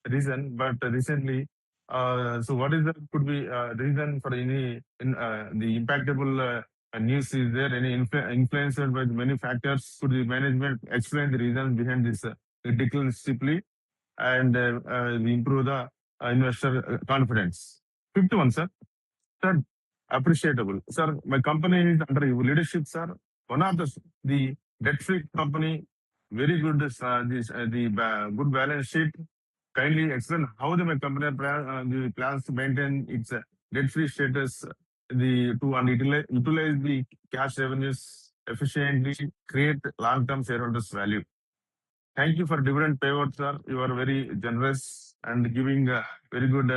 Speaker 12: reason, but recently, so what is the could be reason for any the impactable news? Is there any influenced by many factors? Could the management explain the reasons behind this decline steeply and improve the investor confidence? Fifth one, sir. Sir, appreciable. Sir, my company is under your leadership, sir. One of the debt-free company, very good, good balance sheet. Kindly explain how my company the plans to maintain its debt-free status, utilize the cash revenues efficiently, create long-term shareholders value. Thank you for dividend payout, sir. You are very generous and giving very good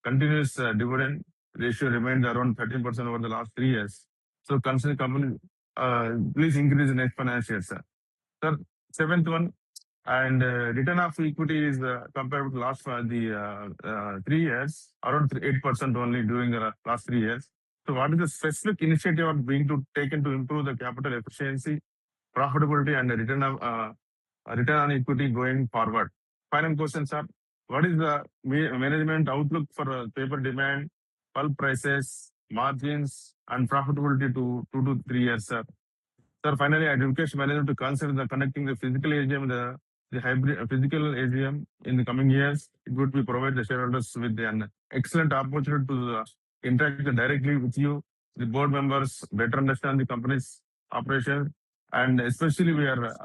Speaker 12: continuous dividend ratio remained around 13% over the last 3 years. So consider company, please increase in next financial year, sir. Sir, seventh one, and return of equity is compared with last 3 years, around 8% only during the last 3 years. So what is the specific initiative being taken to improve the capital efficiency, profitability, and return on equity going forward? Final question, sir. What is the management outlook for paper demand, pulp prices, margins, and profitability to 2 to 3 years, sir? Sir, finally, I request management to consider the conducting the physical AGM, the hybrid physical AGM in the coming years. It would be provide the shareholders with an excellent opportunity to interact directly with you, the board members, better understand the company's operation, and especially we are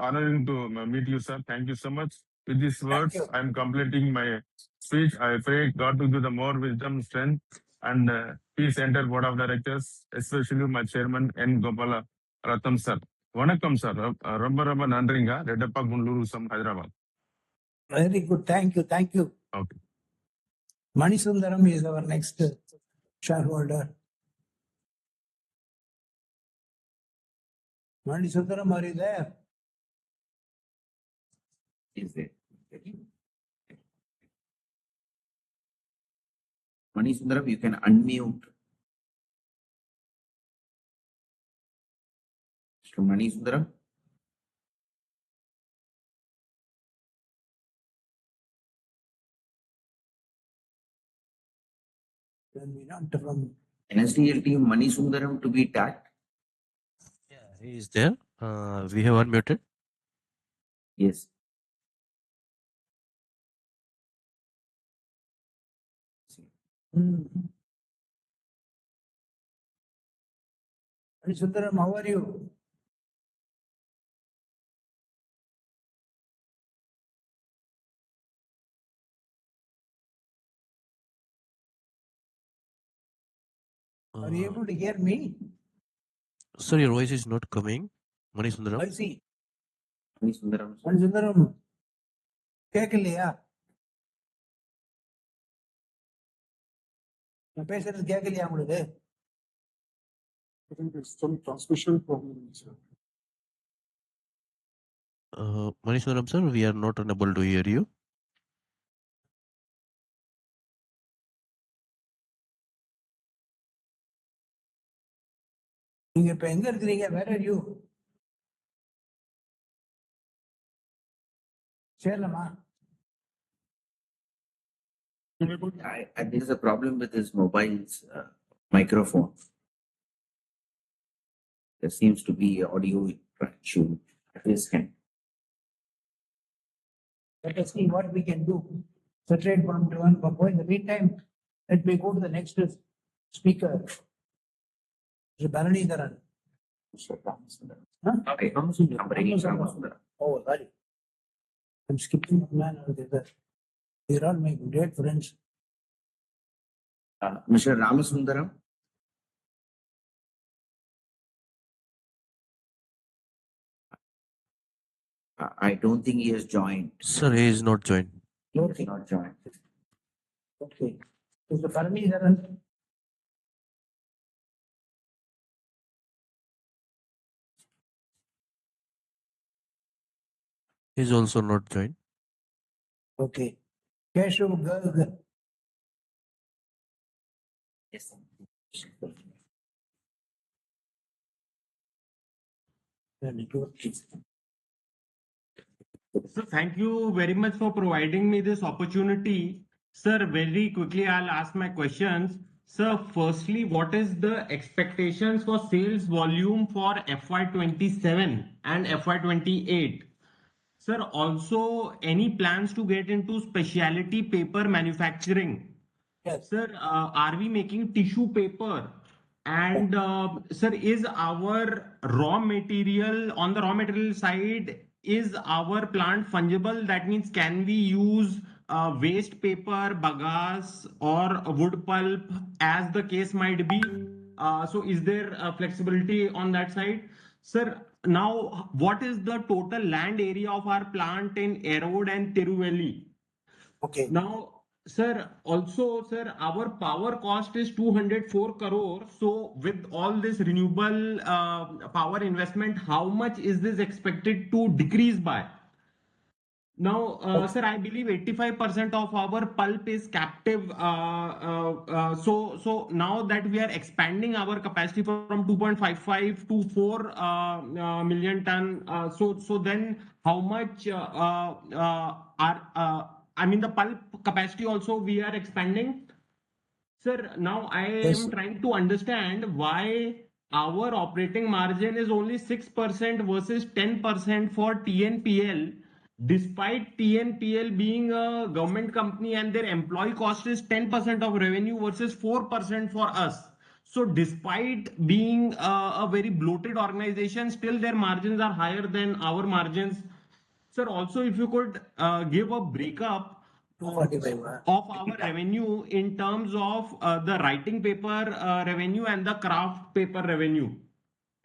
Speaker 12: honoring to meet you, sir. Thank you so much. With these words, I am completing my speech. I pray God to give the more wisdom, strength, and peace enter board of directors, especially my chairman N. Gopala Ratham, sir. Vanakkam, sir. ரொம்ப ரொம்ப நன்றிங்க. ரெட்டப்பா Gundalur from Hyderabad.
Speaker 2: Very good. Thank you. Thank you.
Speaker 12: Okay.
Speaker 2: Manisundaram is our next shareholder. Manisundaram, are you there?
Speaker 1: Is there? Manisundaram, you can unmute. Mr. Manisundaram.
Speaker 2: Then we not from
Speaker 1: NSDL team Manisundaram to be tagged.
Speaker 13: Yeah, he is there. We have unmuted.
Speaker 1: Yes.
Speaker 2: Manisundaram, how are you? Are you able to hear me?
Speaker 13: Sir, your voice is not coming. Manisundaram.
Speaker 2: I see.
Speaker 1: Manisundaram.
Speaker 2: Manisundaram, கேட்கலையா? நான் பேசுறது கேட்கலையா உங்களுக்கு?
Speaker 14: Some transmission problem, sir.
Speaker 13: Manisundaram, sir, we are not unable to hear you.
Speaker 2: நீங்க இப்ப எங்க இருக்கிறீங்க? Where are you? சேலமா?
Speaker 1: There is a problem with his mobile's microphone. There seems to be audio issue at his end.
Speaker 2: Let us see what we can do. Separate from one Babu. In the meantime, let me go to the next speaker. Mr. Bharanidharan. Huh?
Speaker 1: Okay. Ramasundaram.
Speaker 2: Oh, sorry. I'm skipping one man over there. They're all my great friends.
Speaker 1: Mr. Ramasundaram. I don't think he has joined.
Speaker 13: Sir, he is not joined.
Speaker 1: He has not joined.
Speaker 2: Okay. Mr. Bharanidharan.
Speaker 13: He's also not joined.
Speaker 2: Okay. Keshav Garg.
Speaker 1: Yes.
Speaker 15: So thank you very much for providing me this opportunity. Sir, very quickly, I'll ask my questions. Sir, firstly, what is the expectations for sales volume for FY27 and FY28? Sir, also any plans to get into specialty paper manufacturing?
Speaker 2: Yes.
Speaker 15: Sir, are we making tissue paper? And sir, is our raw material on the raw material side, is our plant fungible? That means can we use waste paper, bagasse, or wood pulp as the case might be? So is there flexibility on that side? Sir, now what is the total land area of our plant in Erode and Tiruveli?
Speaker 2: Okay.
Speaker 15: Now, sir, also, sir, our power cost is 204 crore. So, with all this renewable power investment, how much is this expected to decrease by? Now, sir, I believe 85% of our pulp is captive. So now that we are expanding our capacity from 2.55 to 4 million ton, so then how much I mean, the pulp capacity also we are expanding. Sir, now I
Speaker 2: Yes.
Speaker 15: am trying to understand why our operating margin is only 6% versus 10% for TNPL, despite TNPL being a government company and their employee cost is 10% of revenue versus 4% for us. So, despite being a very bloated organization, still their margins are higher than our margins. Sir, also if you could give a breakup of our revenue in terms of the writing paper revenue and the craft paper revenue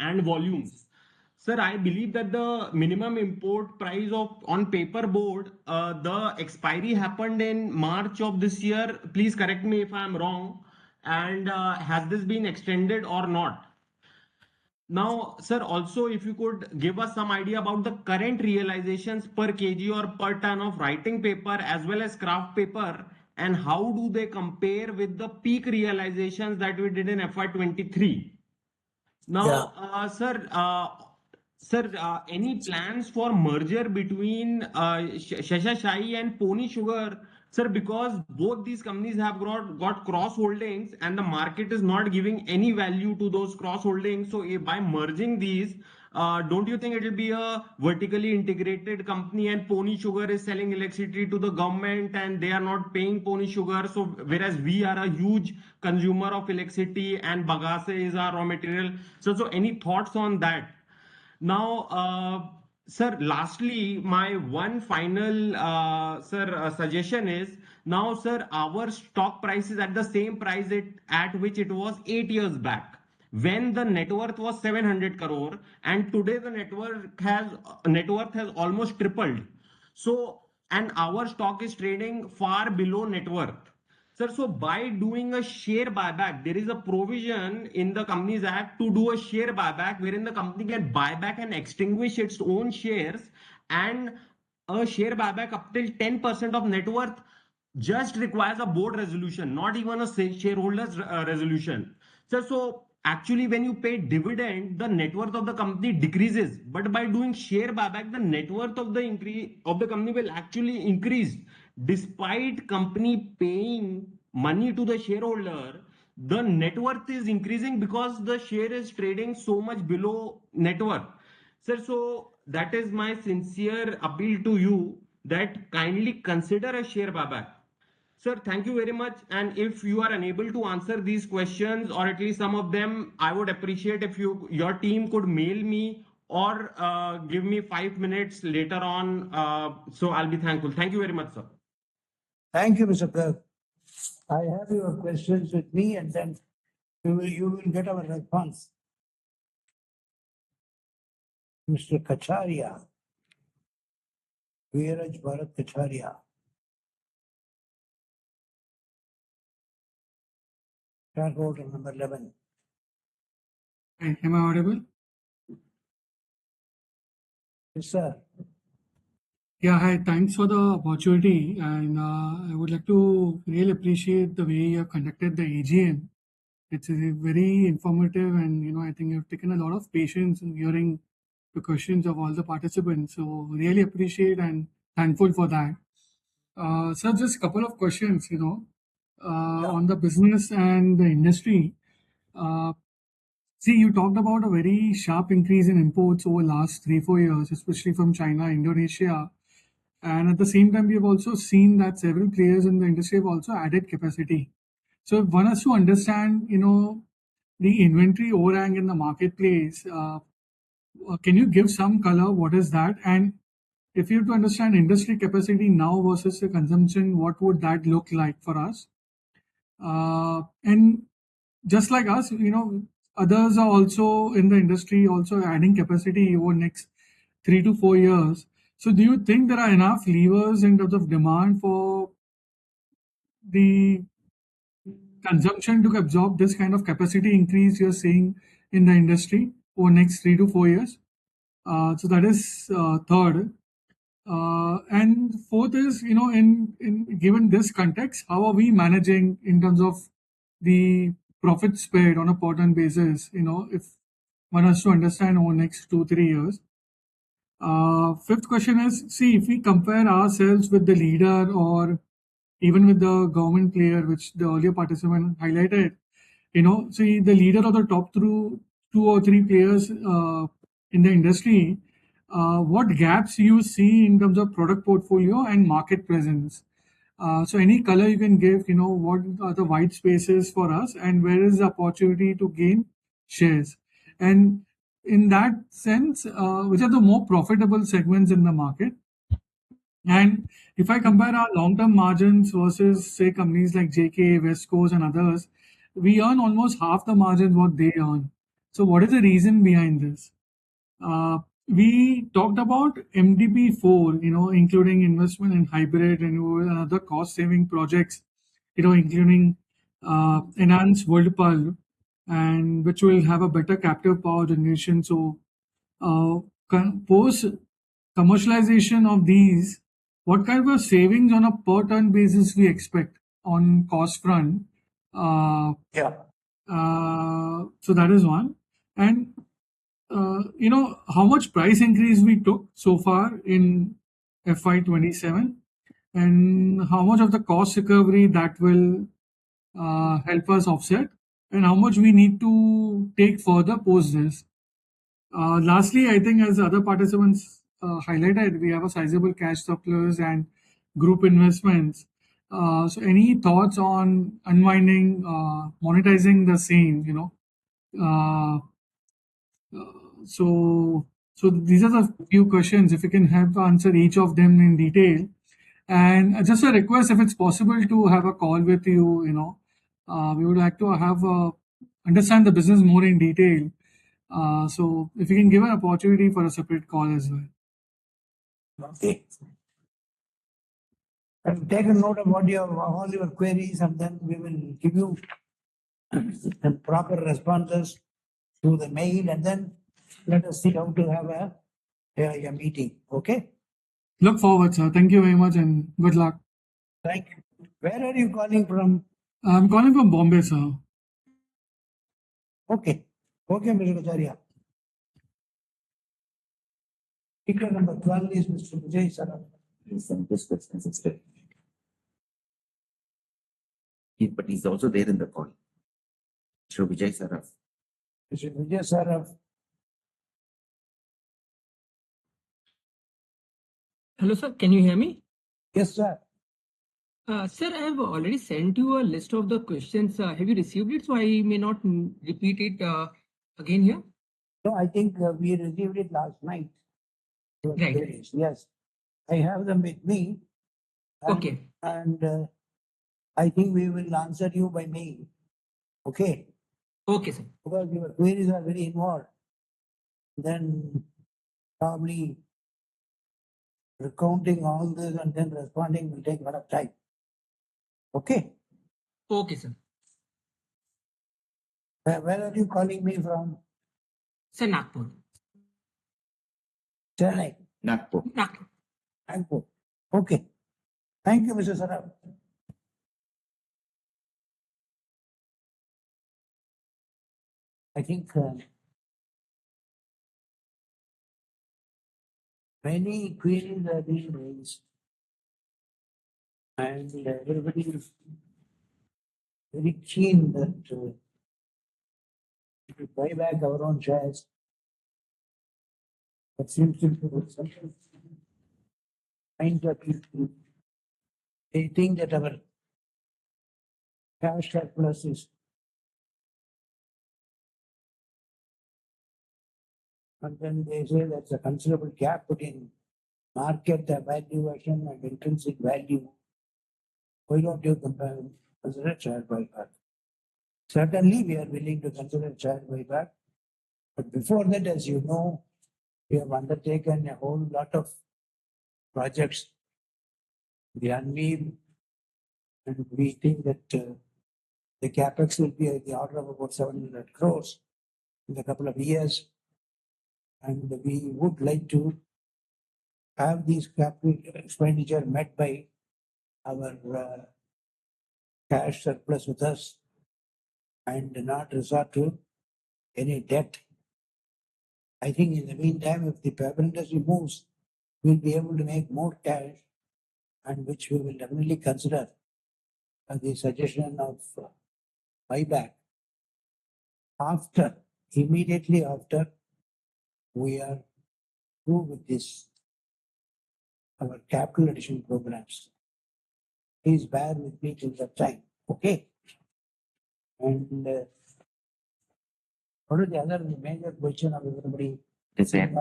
Speaker 15: and volumes. Sir, I believe that the minimum import price of on paper board, the expiry happened in March of this year. Please correct me if I'm wrong. And has this been extended or not? Now, sir, also if you could give us some idea about the current realizations per kg or per ton of writing paper as well as craft paper, and how do they compare with the peak realizations that we did in FY23? Now, sir, any plans for merger between Seshasayee and Pony Sugar? Sir, because both these companies have got cross holdings and the market is not giving any value to those cross holdings. So, by merging these, don't you think it will be a vertically integrated company and Pony Sugar is selling electricity to the government and they are not paying Pony Sugar? So, whereas we are a huge consumer of electricity and bagasse is our raw material. So any thoughts on that? Now, sir, lastly, my one final, suggestion is now, sir, our stock price is at the same price at which it was 8 years back when the net worth was 700 crore, and today the net worth has almost tripled. So, and our stock is trading far below net worth. Sir, so by doing a share buyback, there is a provision in the Companies Act to do a share buyback wherein the company can buy back and extinguish its own shares, and a share buyback up till 10% of net worth just requires a board resolution, not even a shareholders resolution. So actually, when you pay dividend, the net worth of the company decreases. But by doing share buyback, the net worth of the company will actually increase. Despite company paying money to the shareholder, the net worth is increasing because the share is trading so much below net worth. Sir, so that is my sincere appeal to you that kindly consider a share buyback. Sir, thank you very much. And if you are unable to answer these questions, or at least some of them, I would appreciate if your team could mail me or give me 5 minutes later on. So I'll be thankful. Thank you very much, sir.
Speaker 2: Thank you, Mr. Garg. I have your questions with me, and then you will get our response. Mr. Kacharia. Veeraj Bharat Kacharia. Shareholder number 11.
Speaker 16: Am I audible?
Speaker 2: Yes, sir.
Speaker 16: Yeah, hi. Thanks for the opportunity. And I would like to really appreciate the way you have conducted the AGM. It's very informative, and I think you've taken a lot of patience in hearing the questions of all the participants. So really appreciate and thankful for that. So just a couple of questions, on the business and the industry. Uh, See, you talked about a very sharp increase in imports over last 3-4 years, especially from China, Indonesia. And at the same time, we have also seen that several players in the industry have also added capacity. So if one has to understand, the inventory overhang in the marketplace, can you give some color? What is that? And if you have to understand industry capacity now versus the consumption, what would that look like for us? And just like us, others are also in the industry, also adding capacity over next 3 to 4 years. So do you think there are enough levers in terms of demand for the consumption to absorb this kind of capacity increase you're seeing in the industry over next 3 to 4 years? So that is third. And fourth is, in given this context, how are we managing in terms of the profit spread on a per ton basis? If one has to understand over next 2-3 years. Fifth question is, see, if we compare ourselves with the leader or even with the government player, which the earlier participant highlighted, see the leader of the top through 2 or 3 players in the industry, what gaps you see in terms of product portfolio and market presence? So any color you can give, what are the white spaces for us and where is the opportunity to gain shares? And in that sense, which are the more profitable segments in the market? And if I compare our long-term margins versus, say, companies like JK, West Coast, and others, we earn almost half the margins what they earn. So, what is the reason behind this? We talked about MDP4, including investment in hybrid, renewable, and other cost-saving projects, including enhanced world pulp, and which will have a better captive power generation. So, post commercialization of these, what kind of savings on a per ton basis we expect on cost front? Yeah. So that is one. And how much price increase we took so far in FY27, and how much of the cost recovery that will help us offset, and how much we need to take further post this. Lastly, I think as other participants highlighted, we have a sizable cash surplus and group investments. So any thoughts on unwinding, monetizing the same, Uh, so these are the few questions. If you can help answer each of them in detail. And just a request, if it's possible to have a call with you, we would like to have understand the business more in detail. So if you can give an opportunity for a separate call as well. Okay. I've taken note of what all your queries, and then we will give you the proper responses through the mail, and then let us see how to have a meeting. Okay. Look forward, sir. Thank you very much and good luck. Thank you. Where are you calling from? I'm calling from Bombay, sir. Okay. Okay, Mr. Kacharia. Speaker number 12 is Mr. Vijay Saraf.
Speaker 1: But he's also there in the call. Mr. Vijay Saraf.
Speaker 16: Mr. Vijay Saraf.
Speaker 17: Hello, sir. Can you hear me?
Speaker 16: Yes, sir.
Speaker 17: Sir, I have already sent you a list of the questions. Have you received it? So I may not repeat it again here.
Speaker 16: No, I think we received it last night.
Speaker 17: Right.
Speaker 16: Yes. I have them with me.
Speaker 17: Okay.
Speaker 16: And I think we will answer you by mail. Okay.
Speaker 17: Okay, sir.
Speaker 16: Because your queries are very involved. Then probably recounting all this and then responding will take a lot of time. Okay.
Speaker 17: Okay, sir.
Speaker 16: Where are you calling me from?
Speaker 17: Sir, Nagpur.
Speaker 16: Chennai.
Speaker 1: Nagpur.
Speaker 17: Nagpur.
Speaker 2: Thankful. Okay. Thank you, Mr. Sarab. I think many queries are being raised, and everybody is very keen that to buy back our own shares. That seems to be something kind of people. They think that our cash surplus is, and then they say that's a considerable gap between market valuation and intrinsic value. Why don't you consider share buyback? Certainly, we are willing to consider share buyback. But before that, as you know, we have undertaken a whole lot of projects. The unveil, and we think that the capex will be at the order of about 700 crores in a couple of years. And we would like to have these capital expenditure met by our cash surplus with us and not resort to any debt. I think in the meantime, if the paper industry moves, we'll be able to make more cash, and which we will definitely consider the suggestion of buyback immediately after we are through with this, our capital addition programs. Please bear with me till that time, okay? And what is the other major question of everybody?
Speaker 1: Is there-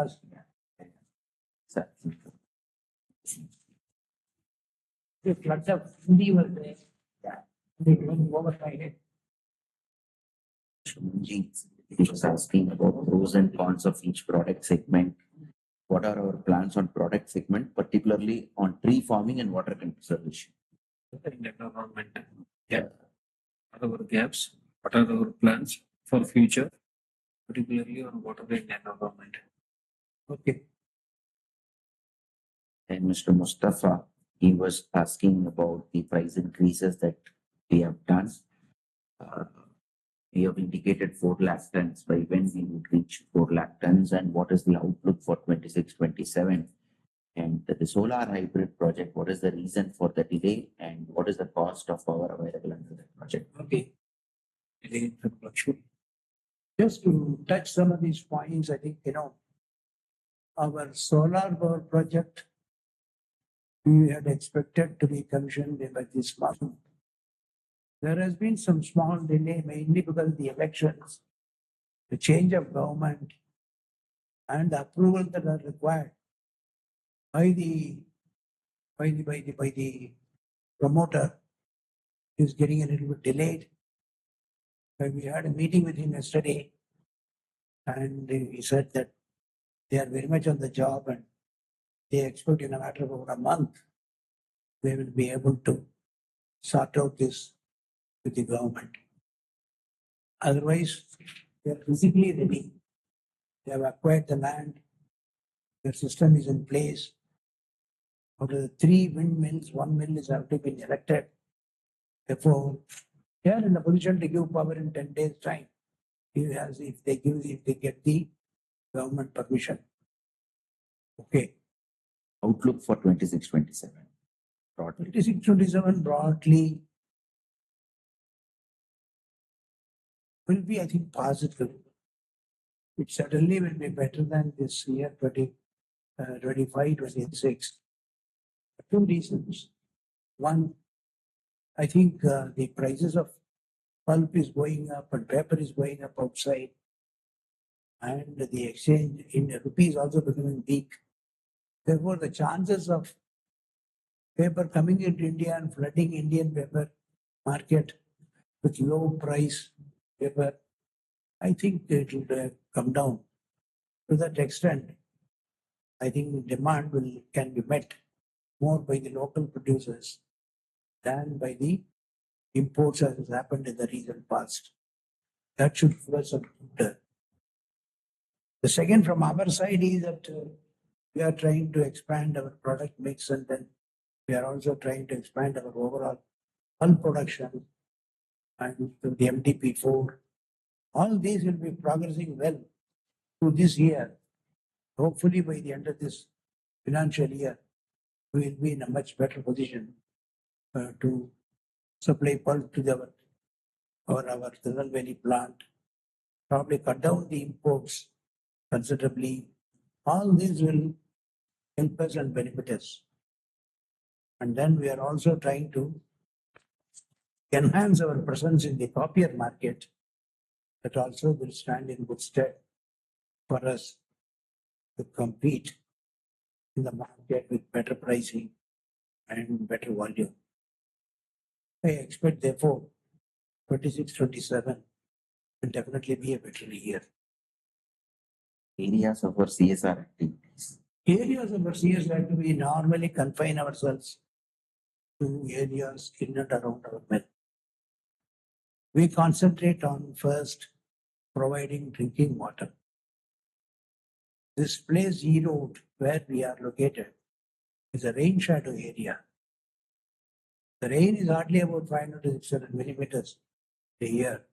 Speaker 2: The floods of Hindi were there. Yeah. They went over my head.
Speaker 1: He was asking about pros and cons of each product segment. What are our plans on product segment, particularly on tree farming and water conservation?
Speaker 6: Environment. Yeah. What are our gaps? What are our plans for future, particularly on water and environment?
Speaker 2: Okay.
Speaker 1: And Mr. Mustafa, he was asking about the price increases that we have done. We have indicated 4 lakh tons, by when we would reach 4 lakh tons, and what is the outlook for 26-27? And the solar hybrid project, what is the reason for the delay, and what is the cost of power available under that project?
Speaker 2: Okay. Just to touch some of these points, I think, our solar power project, we had expected to be commissioned by this month. There has been some small delay, mainly because of the elections, the change of government, and the approval that are required by the promoter is getting a little bit delayed. We had a meeting with him yesterday, and he said that they are very much on the job, and they expect in a matter of about a month they will be able to sort out this with the government. Otherwise, they are physically ready. They have acquired the land. Their system is in place. Out of the 3 windmills, 1 mill is already been erected. Therefore, they are in a position to give power in 10 days' time. If they get the government permission. Okay.
Speaker 1: Outlook for 26-27.
Speaker 2: 26-27 broadly will be, I think, positive. It certainly will be better than this year, 25-26. 2 reasons. One, I think the prices of pulp is going up and paper is going up outside, and the exchange in rupee is also becoming weak. Therefore, the chances of paper coming into India and flooding Indian paper market with low price paper, I think it will come down. To that extent, I think demand can be met more by the local producers than by the imports as has happened in the recent past. That should give us some good. The second from our side is that we are trying to expand our product mix, and then we are also trying to expand our overall pulp production and to the MDP4. All these will be progressing well through this year. Hopefully, by the end of this financial year, we will be in a much better position to supply pulp to our Tirunelveli plant, probably cut down the imports considerably. All these will help us and benefit us. And then we are also trying to enhance our presence in the copier market. That also will stand in good stead for us to compete in the market with better pricing and better volume. I expect, therefore, 26-27 will definitely be a better year.
Speaker 1: Areas of our CSR activities.
Speaker 2: Areas of our CSR, we normally confine ourselves to areas in and around our mill. We concentrate on first providing drinking water. This place E Road, where we are located, is a rain shadow area. The rain is hardly about 500 to 600 millimeters a year,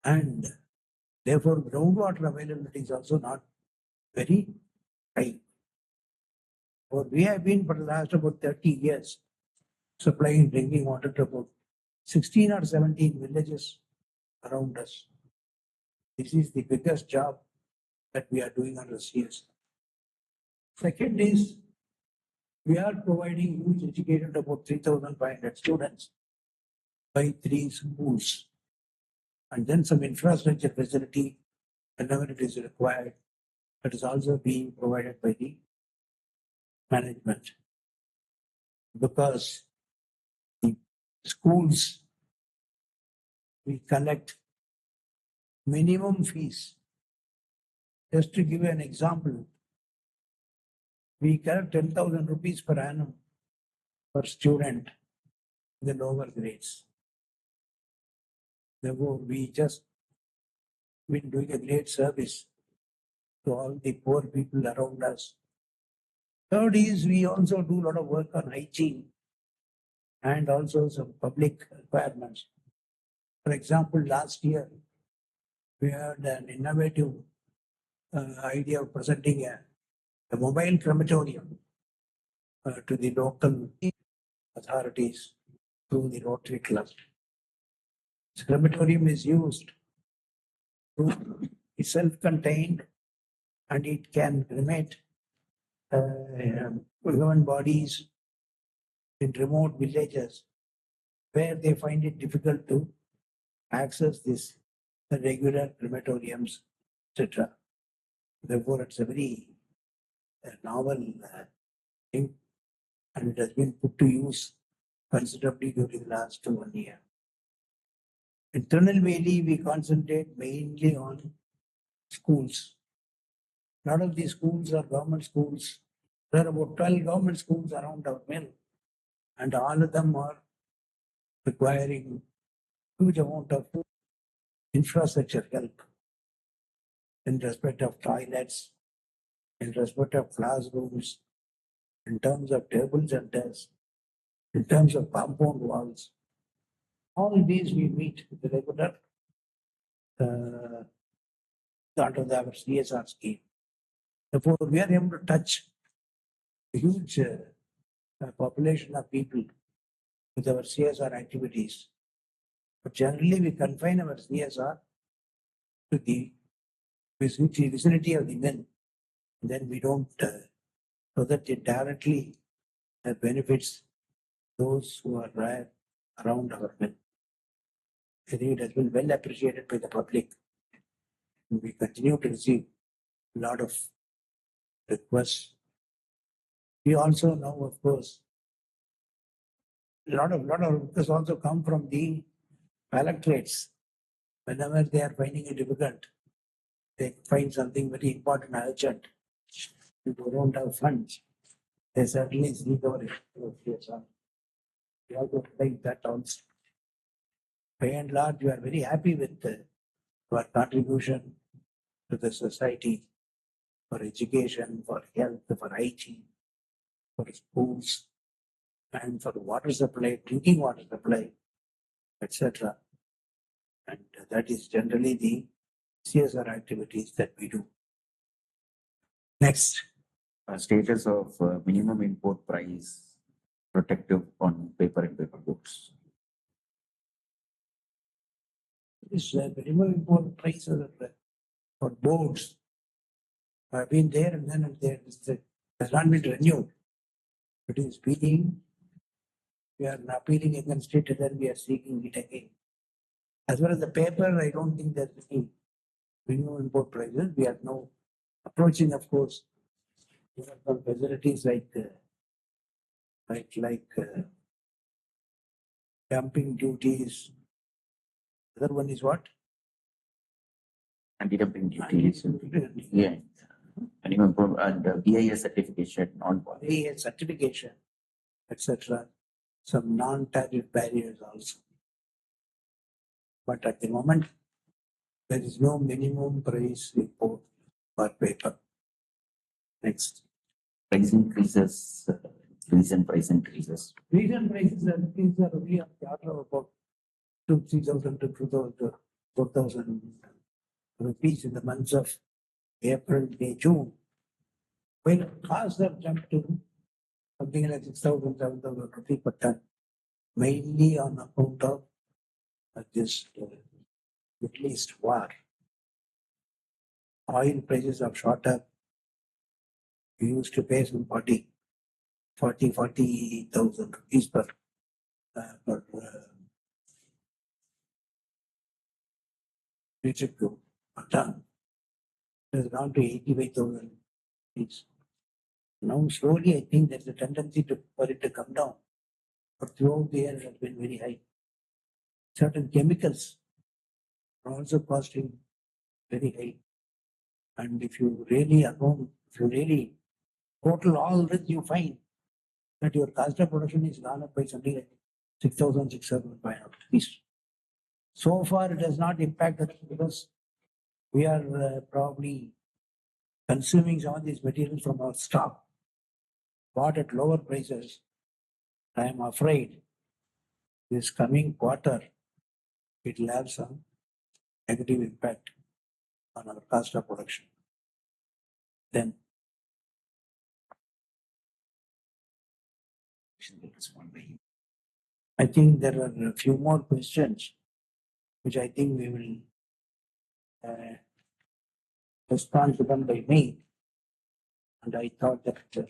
Speaker 2: and therefore groundwater availability is also not very high. For we have been for the last about 30 years supplying drinking water to about 16 or 17 villages around us. This is the biggest job that we are doing on the CS. Second is, we are providing huge education to about 3,500 students by 3 schools. And then some infrastructure facility, whenever it is required, that is also being provided by the management. Because the schools, we collect minimum fees. Just to give you an example, we collect 10,000 rupees per annum per student in the lower grades. Therefore, we just been doing a great service to all the poor people around us. Third is, we also do a lot of work on hygiene and also some public requirements. For example, last year, we had an innovative idea of presenting a mobile crematorium to the local authorities through the Rotary Club. This crematorium is used to be self-contained, and it can cremate human bodies in remote villages where they find it difficult to access this regular crematoriums, etc. Therefore, it's a very novel thing, and it has been put to use considerably during the last 1 year. In Tirunelveli, we concentrate mainly on schools. A lot of these schools are government schools. There are about 12 government schools around our mill, and all of them are requiring huge amount of infrastructure help in respect of toilets, in respect of classrooms, in terms of tables and desks, in terms of compound walls. All these we meet with the regular under our CSR scheme. Therefore, we are able to touch a huge population of people with our CSR activities. But generally, we confine our CSR to the vicinity of the mill. Then we don't, so that it directly benefits those who are around our mill. I think it has been well appreciated by the public. We continue to receive a lot of requests. We also know, of course, a lot of requests also come from the collectorates. Whenever they are finding it difficult, they find something very important, urgent, and they don't have funds. They certainly seek our CSR. We have to take that also. By and large, we are very happy with our contribution to the society. for education, for health, for hygiene, for schools, and for water supply, drinking water supply, etc. And that is generally the CSR activities that we do. Next.
Speaker 1: Status of minimum import price protective on paper and paper goods.
Speaker 2: This minimum import prices for boards have been there and then there has not been renewed. It is being, we are appealing against it and then we are seeking it again. As well as the paper, I don't think there's any minimum import prices. We are now approaching, of course, some facilities like dumping duties. The other one is what?
Speaker 1: Anti-dumping duties. Yeah. Minimum and BIS certification,
Speaker 2: BIS certification, etc. Some non-tariff barriers also. But at the moment, there is no minimum price import for paper. Next.
Speaker 1: Price increases, recent price increases.
Speaker 2: Recent prices increases are only of the order of about 3,000 to 2,000, 4,000 rupees in the months of April, May, June. When costs have jumped to something like 6,000, 7,000 rupees per ton, mainly on account of this Middle East war. Oil prices have shot up. We used to pay some 40,000 rupees per metric ton per ton. It has gone to 85,000 rupees. Now slowly I think there's a tendency for it to come down. But throughout the year it has been very high. Certain chemicals are also costing very high. And if you really total all this, you find that your cost of production is gone up by something like 6,605 rupees. So far, it has not impacted us because we are probably consuming some of these materials from our stock, bought at lower prices. I am afraid this coming quarter, it will have some negative impact on our cost of production. Then, I think there are a few more questions which I think we will respond to them by me. And I thought that I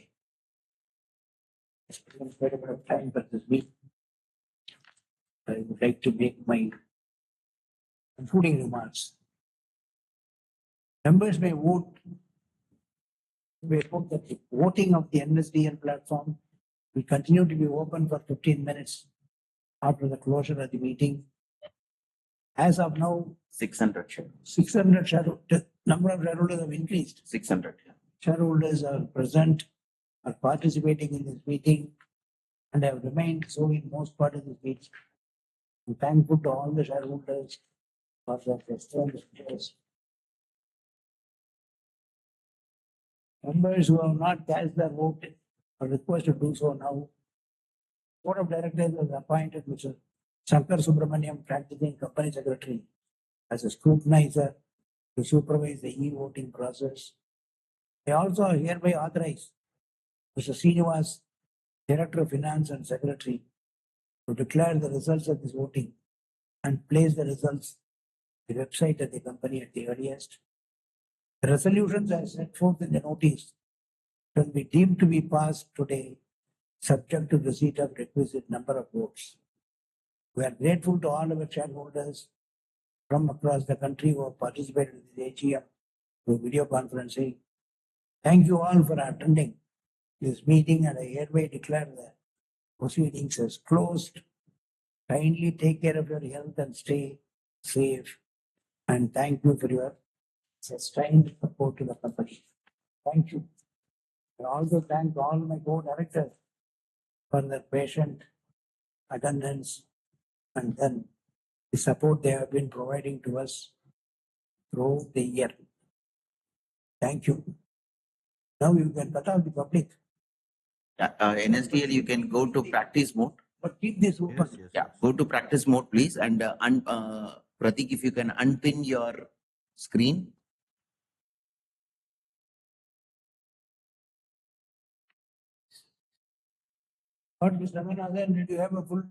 Speaker 2: spent quite a bit of time for this meeting. I would like to make my concluding remarks. Members may vote. We hope that the voting of the NSDL platform will continue to be open for 15 minutes after the closure of the meeting. As of now,
Speaker 1: 600 shareholders.
Speaker 2: 600 shareholders, number of shareholders have increased.
Speaker 1: 600.
Speaker 2: Shareholders are present, are participating in this meeting, and have remained so in most part of this meeting. I'm thankful to all the shareholders for their response. Members who have not cast their vote are requested to do so now. Board of Directors has appointed Mr. Shankar Subramaniam, practicing company secretary, as a scrutinizer to supervise the e-voting process. I also hereby authorize Mr. Srinivas, Director of Finance and Secretary, to declare the results of this voting and place the results on the website of the company at the earliest. The resolutions as set forth in the notice will be deemed to be passed today, subject to receipt of requisite number of votes. We are grateful to all our shareholders from across the country who have participated in the AGM through video conferencing. Thank you all for attending this meeting, and I hereby declare the proceedings as closed. Kindly take care of your health and stay safe. And thank you for your sustained support to the company. Thank you. I also thank all my board directors for their patient attendance and then the support they have been providing to us throughout the year. Thank you. Now you can cut off the public,
Speaker 1: NSDL, you can go to practice mode.
Speaker 2: but keep this open.
Speaker 1: Yeah, go to practice mode, please. And Pratik, if you can unpin your screen.
Speaker 2: But Mr. Ramanathan, did you have a full